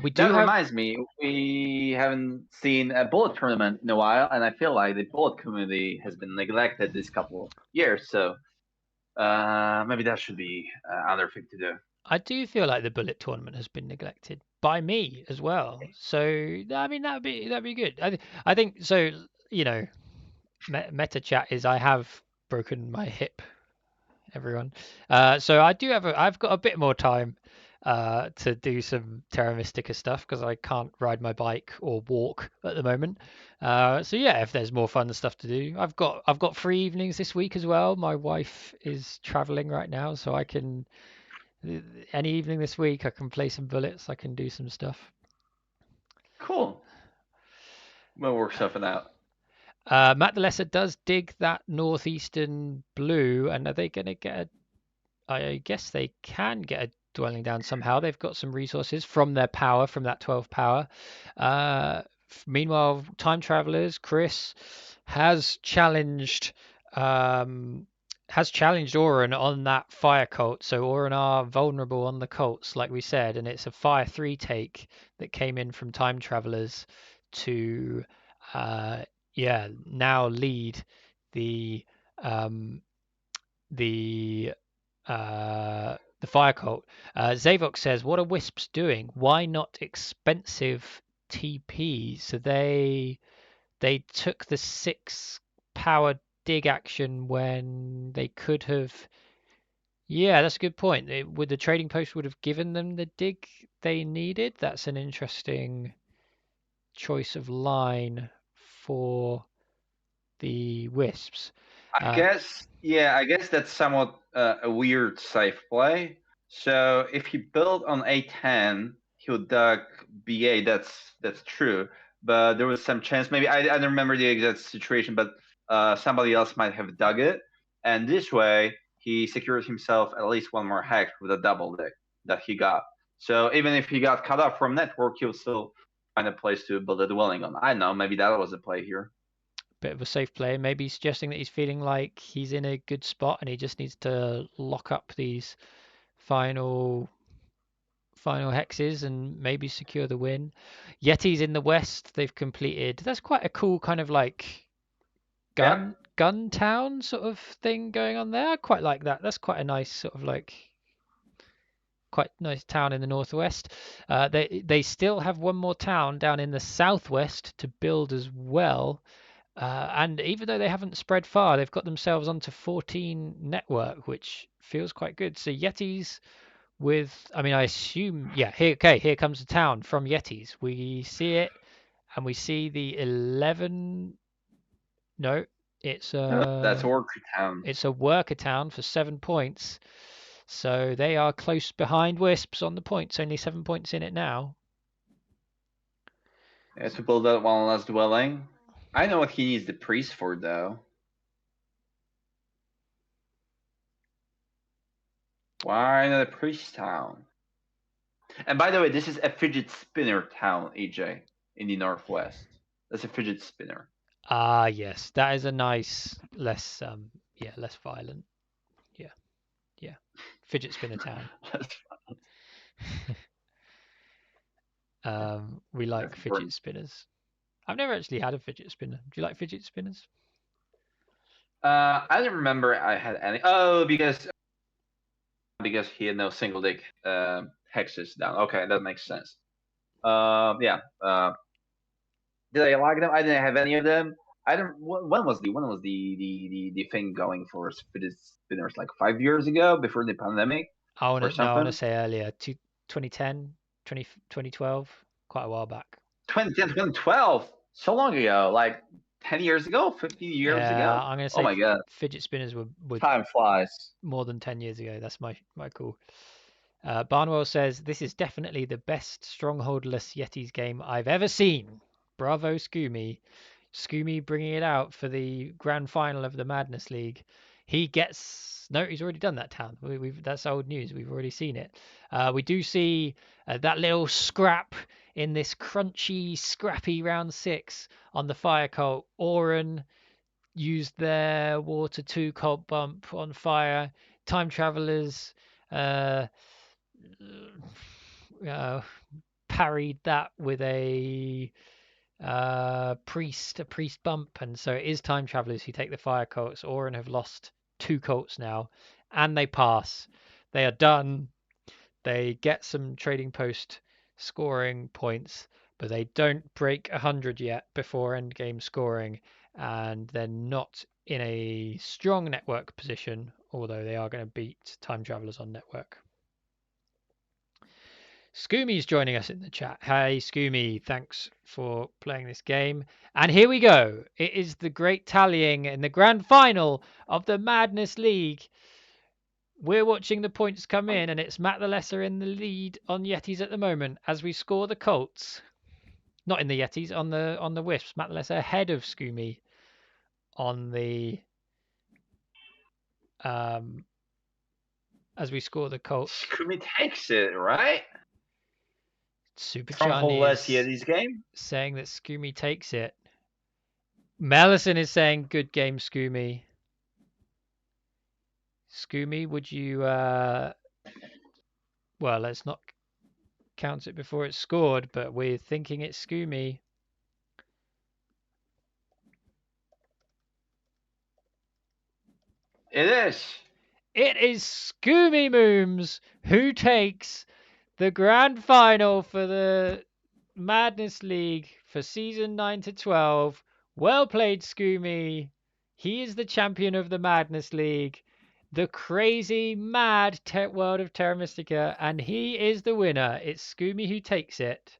We do That have reminds me, we haven't seen a bullet tournament in a while, and I feel like the bullet community has been neglected this couple years. So maybe that should be another thing to do. I do feel like the bullet tournament has been neglected by me as well. So I mean that'd be good. I think so. You know, meta chat is I have broken my hip, everyone. So I've got a bit more time to do some Terra Mystica stuff because I can't ride my bike or walk at the moment. So yeah, if there's more fun stuff to do, I've got free evenings this week as well. My wife is traveling right now, so I can any evening this week I can play some bullets. I can do some stuff. Cool. We'll work something out. Matt the Lesser does dig that northeastern blue, and are they going to get a? I guess they can get a dwelling down somehow. They've got some resources from their power, from that 12 power. Meanwhile, time travelers, Chris has challenged um, has challenged Auron on that fire cult. So Auron are vulnerable on the cults, like we said, and it's a fire 3 take that came in from time travelers to now lead the um the the fire cult. Zavok says, "What are Wisps doing? Why not expensive TP?" So they took the 6 power dig action when they could have. Yeah, that's a good point. Would the trading post would have given them the dig they needed? That's an interesting choice of line for the Wisps. I guess, yeah, I guess that's somewhat a weird safe play. So if he built on A10, he would dug BA. That's true. But there was some chance. Maybe I don't remember the exact situation, but somebody else might have dug it. And this way, he secures himself at least one more hex with a double dig that he got. So even if he got cut off from network, he'll still find a place to build a dwelling on. I don't know. Maybe that was a play here. Bit of a safe play, maybe suggesting that he's feeling like he's in a good spot and he just needs to lock up these final hexes and maybe secure the win. Yetis in the west, they've completed. That's quite a cool kind of like gun town sort of thing going on there. I quite like that. That's quite a nice sort of like quite nice town in the northwest. They still have one more town down in the southwest to build as well. And even though they haven't spread far, they've got themselves onto 14 network, which feels quite good. So Yetis with, I mean, I assume, yeah, here comes the town from Yetis. We see it, and we see the 11. No, it's That's a Worker Town. it's a worker town for 7 points. So they are close behind Wisps on the points, only 7 points in it now. Yeah, to build that one last dwelling. I know what he needs the priest for, though. Why not a priest town? And by the way, this is a fidget spinner town, EJ, in the northwest. That's a fidget spinner. Ah, yes, that is a nice, less less violent. Yeah, fidget spinner town. We like fidget spinners. I've never actually had a fidget spinner. Do you like fidget spinners? I don't remember I had any. Oh, because he had no single dig hexes down. Okay, that makes sense. Yeah. Did I like them? I didn't have any of them. I don't. When was the thing going for fidget spinners? Like 5 years ago, before the pandemic, I or want to something. say earlier, 2010, 2012, quite a while back. 2010, 2012, so long ago, like 10 years ago, 15 years ago. I'm gonna Oh say my god, fidget spinners were time flies. more than 10 years ago. That's my call. Barnwell says this is definitely the best strongholdless Yetis game I've ever seen. Bravo, Scoomy. Scoomy bringing it out for the grand final of the Madness League. He gets no. He's already done that town. That's old news. We've already seen it. We do see that little scrap in this crunchy, scrappy round 6 on the fire cult. Auron used their water 2 cult bump on fire. Time travelers uh, parried that with a priest bump, and so it is time travelers who take the fire cults. Auron have lost 2 cults now, and they pass. They are done. They get some trading post scoring points, but they don't break 100 yet before end game scoring, and they're not in a strong network position, although they are going to beat time travelers on network. Scoomy's joining us in the chat. Hey, Scoomy, thanks for playing this game. And here we go. It is the great tallying in the grand final of the Madness League. We're watching the points come in, and it's Matt the Lesser in the lead on Yetis at the moment as we score the Colts. Not in the Yetis, on the Wisps. Matt the Lesser ahead of Scoomy on the as we score the Colts. Scoomy takes it, right? Super Strongholdless Johnny Yetis game. saying that Scoomy takes it. Mellison is saying good game, Scoomy. Scoomy, would you? Well, let's not count it before it's scored, but we're thinking it's Scoomy. It is. It is Scoomy Mooms who takes the grand final for the Madness League for season 9 to 12. Well played, Scoomy. He is the champion of the Madness League, the crazy, mad world of Terra Mystica, and he is the winner. It's Scoomy who takes it.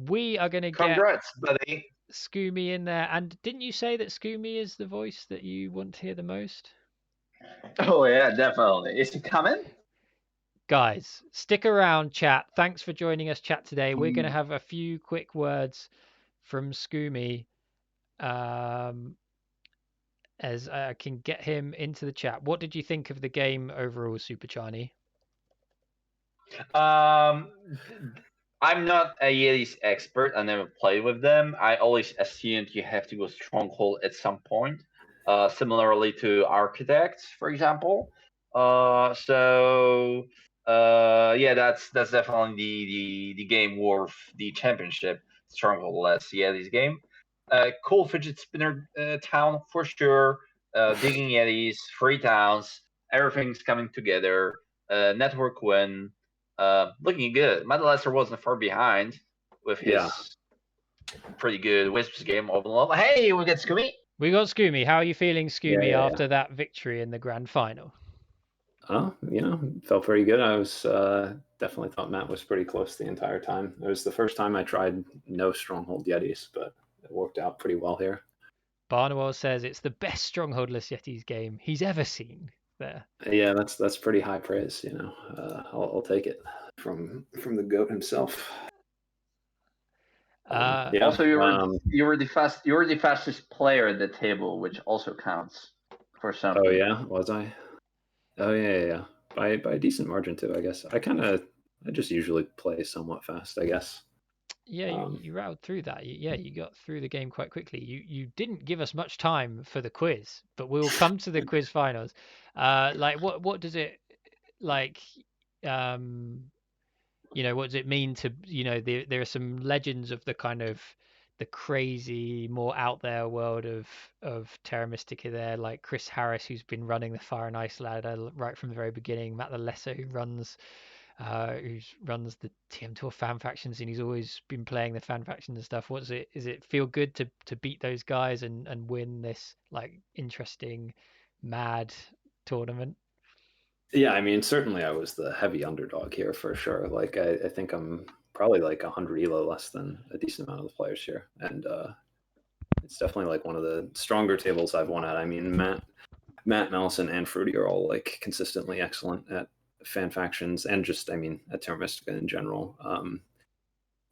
We are going to get Congrats, buddy. Scoomy in there. And didn't you say that Scoomy is the voice that you want to hear the most? Oh yeah, definitely. Is he coming? Guys, stick around, chat. Thanks for joining us, chat, today. We're going to have a few quick words from Scoomy as I can get him into the chat. What did you think of the game overall, Super Chani? I'm not a Yetis expert. I never played with them. I always assumed you have to go Stronghold at some point. Similarly to Architects, for example. Yeah, that's definitely the game worth the championship. Stronghold less Yetis game. Cool fidget spinner town for sure. Digging Yetis, free towns, everything's coming together. Network win. Looking good. Madalaster wasn't far behind with his pretty good Wisps game overall. Hey, we get Scoomy. We got Scoomy. How are you feeling, Scoomy, Yeah. after that victory in the grand final? Oh, felt pretty good. I was definitely thought Matt was pretty close the entire time. It was the first time I tried no Stronghold Yetis, but it worked out pretty well here. Barnwell says it's the best Strongholdless Yetis game he's ever seen. There. Yeah, that's pretty high praise. I'll take it from the GOAT himself. Also, you were the fastest player at the table, which also counts for some. Oh yeah, was I? Oh yeah. By a decent margin too, I guess. I just usually play somewhat fast, I guess. Yeah, you rattled through that. You got through the game quite quickly. You didn't give us much time for the quiz, but we will come to the quiz finals. What does it like? What does it mean to there are some legends of the kind of the crazy, more out there world of Terra Mystica there, like Chris Harris, who's been running the Fire and Ice ladder right from the very beginning. Matt the Lesser, who runs the TM Tour fan factions, and he's always been playing the fan factions and stuff. Is it feel good to beat those guys and win this like interesting, mad tournament? Yeah, I mean, certainly I was the heavy underdog here for sure. Like, I think I'm probably like 100 elo less than a decent amount of the players here. And it's definitely like one of the stronger tables I've won at. I mean, Matt, Mallison, and Fruity are all like consistently excellent at fan factions and just, I mean, at Terra Mystica in general.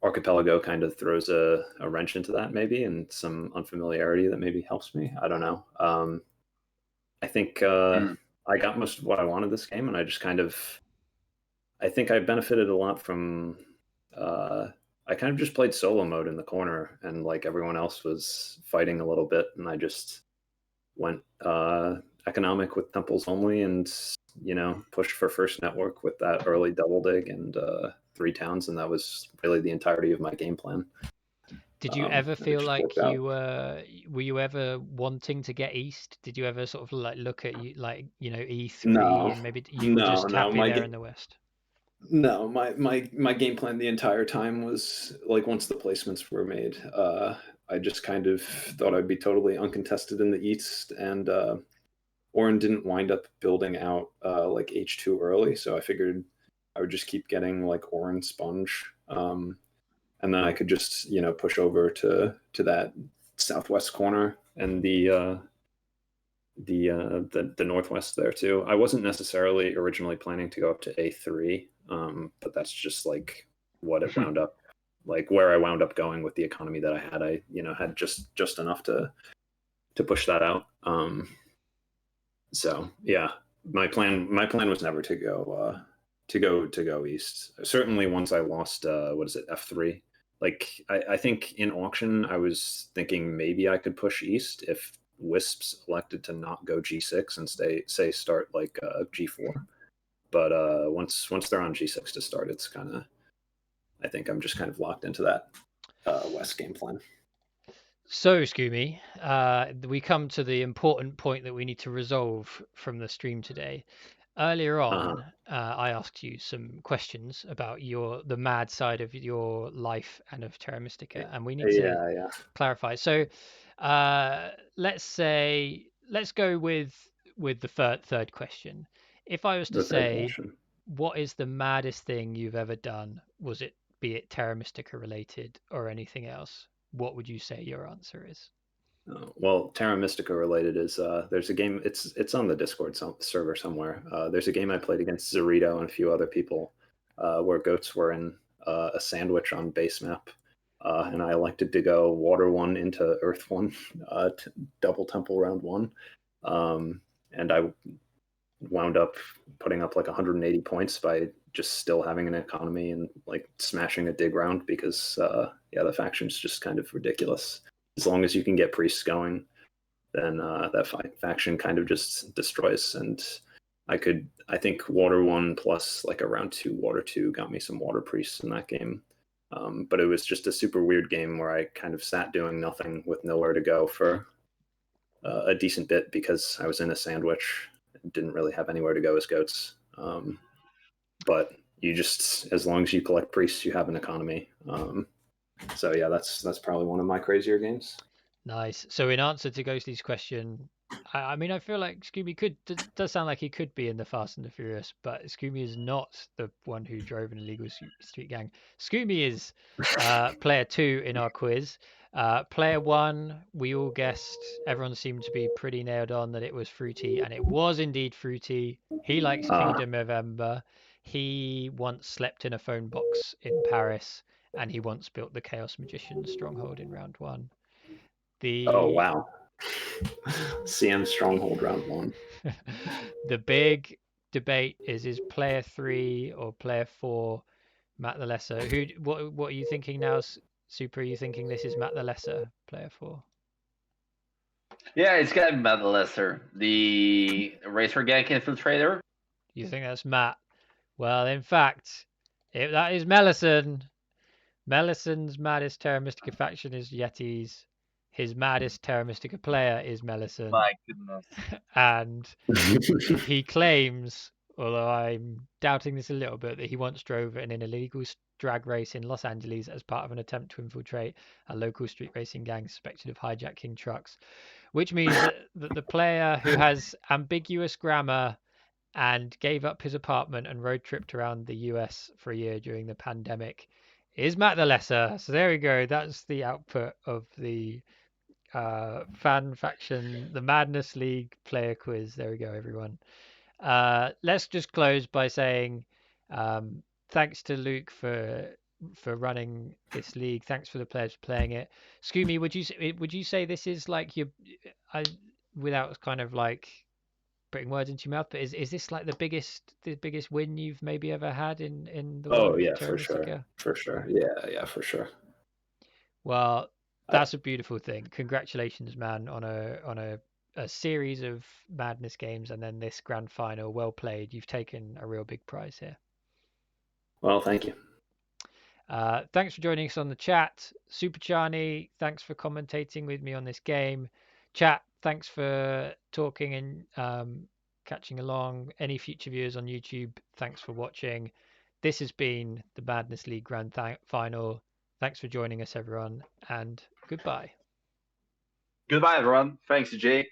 Archipelago kind of throws a wrench into that maybe, and some unfamiliarity that maybe helps me. I don't know. I think... I got most of what I wanted this game, and I just I think I benefited a lot from, I kind of just played solo mode in the corner, and like everyone else was fighting a little bit, and I just went economic with temples only, and pushed for first network with that early double dig and 3 towns, and that was really the entirety of my game plan. Did you ever feel like were you ever wanting to get East? Did you ever sort of like look at E3 and maybe you were just happy there in the West? No, my game plan the entire time was like once the placements were made, I just kind of thought I'd be totally uncontested in the East, and Orin didn't wind up building out like H2 early, so I figured I would just keep getting like Orin Sponge. And then I could just, push over to that southwest corner and the northwest there too. I wasn't necessarily originally planning to go up to A3, but that's just like what it wound up, like where I wound up going with the economy that I had. I had just enough to push that out. So yeah, my plan was never to go east. Certainly once I lost F3. Like I think in auction I was thinking maybe I could push east if Wisps elected to not go G6 and start like G4. But once they're on G6 to start, it's kind of, I think I'm just kind of locked into that West game plan. So, Scoomy, we come to the important point that we need to resolve from the stream today. Earlier on, I asked you some questions about the mad side of your life and of Terra Mystica, and we need to clarify. So, let's go with the third question. If I was to say, what is the maddest thing you've ever done? Be it Terra Mystica related or anything else? What would you say your answer is? Well, Terra Mystica related is there's a game. It's on the Discord server somewhere. There's a game I played against Zarito and a few other people where goats were in a sandwich on base map, and I elected to go water 1 into earth 1, double temple round 1, and I wound up putting up like 180 points by just still having an economy and like smashing a dig round because the faction's just kind of ridiculous. As long as you can get priests going, then that faction kind of just destroys. And I think water 1 plus like a round 2 water 2 got me some water priests in that game. But it was just a super weird game where I kind of sat doing nothing with nowhere to go for a decent bit because I was in a sandwich. Didn't really have anywhere to go as goats. But you just, as long as you collect priests, you have an economy. So yeah, that's probably one of my crazier games. Nice. So in answer to Ghosty's question, I mean, I feel like Scooby does sound like he could be in the Fast and the Furious, but Scooby is not the one who drove an illegal street gang. Scooby is player 2 in our quiz. Player 1, we all guessed, everyone seemed to be pretty nailed on that it was Fruity, and it was indeed Fruity. He likes Kingdom of Ember. He once slept in a phone box in Paris, and he once built the Chaos Magician stronghold in round 1. Oh wow. CM stronghold round 1. The big debate is player 3 or player 4 Matt the Lesser? What are you thinking now, Super? Are you thinking this is Matt the Lesser, player 4? Yeah, it's gotta be Matt the Lesser, the Racer Gank Infiltrator. You think that's Matt? Well, in fact, that is Mellison. Mellison's maddest Terra Mystica faction is Yetis. His maddest Terra Mystica player is Mellison. My goodness. And he claims, although I'm doubting this a little bit, that he once drove in an illegal drag race in Los Angeles as part of an attempt to infiltrate a local street racing gang suspected of hijacking trucks, which means that the player who has ambiguous grammar and gave up his apartment and road tripped around the US for a year during the pandemic is Matt the Lesser. So there we go. That's the output of the fan faction, the Madness League player quiz. There we go, everyone. Let's just close by saying thanks to Luke for running this league. Thanks for the players playing it. Scoomy, would you say this is like without kind of like putting words into your mouth, but is this like the biggest win you've maybe ever had in the world of Terra Mystica? For sure. Yeah, for sure. Well, that's a beautiful thing. Congratulations, man, on a series of Madness games and then this grand final. Well played. You've taken a real big prize here. Well, thank you. Thanks for joining us on the chat. Super Charney, thanks for commentating with me on this game. Chat, thanks for talking and catching along. Any future viewers on YouTube, thanks for watching. This has been the Madness League Grand Final. Thanks for joining us, everyone, and goodbye. Goodbye, everyone. Thanks, Jake.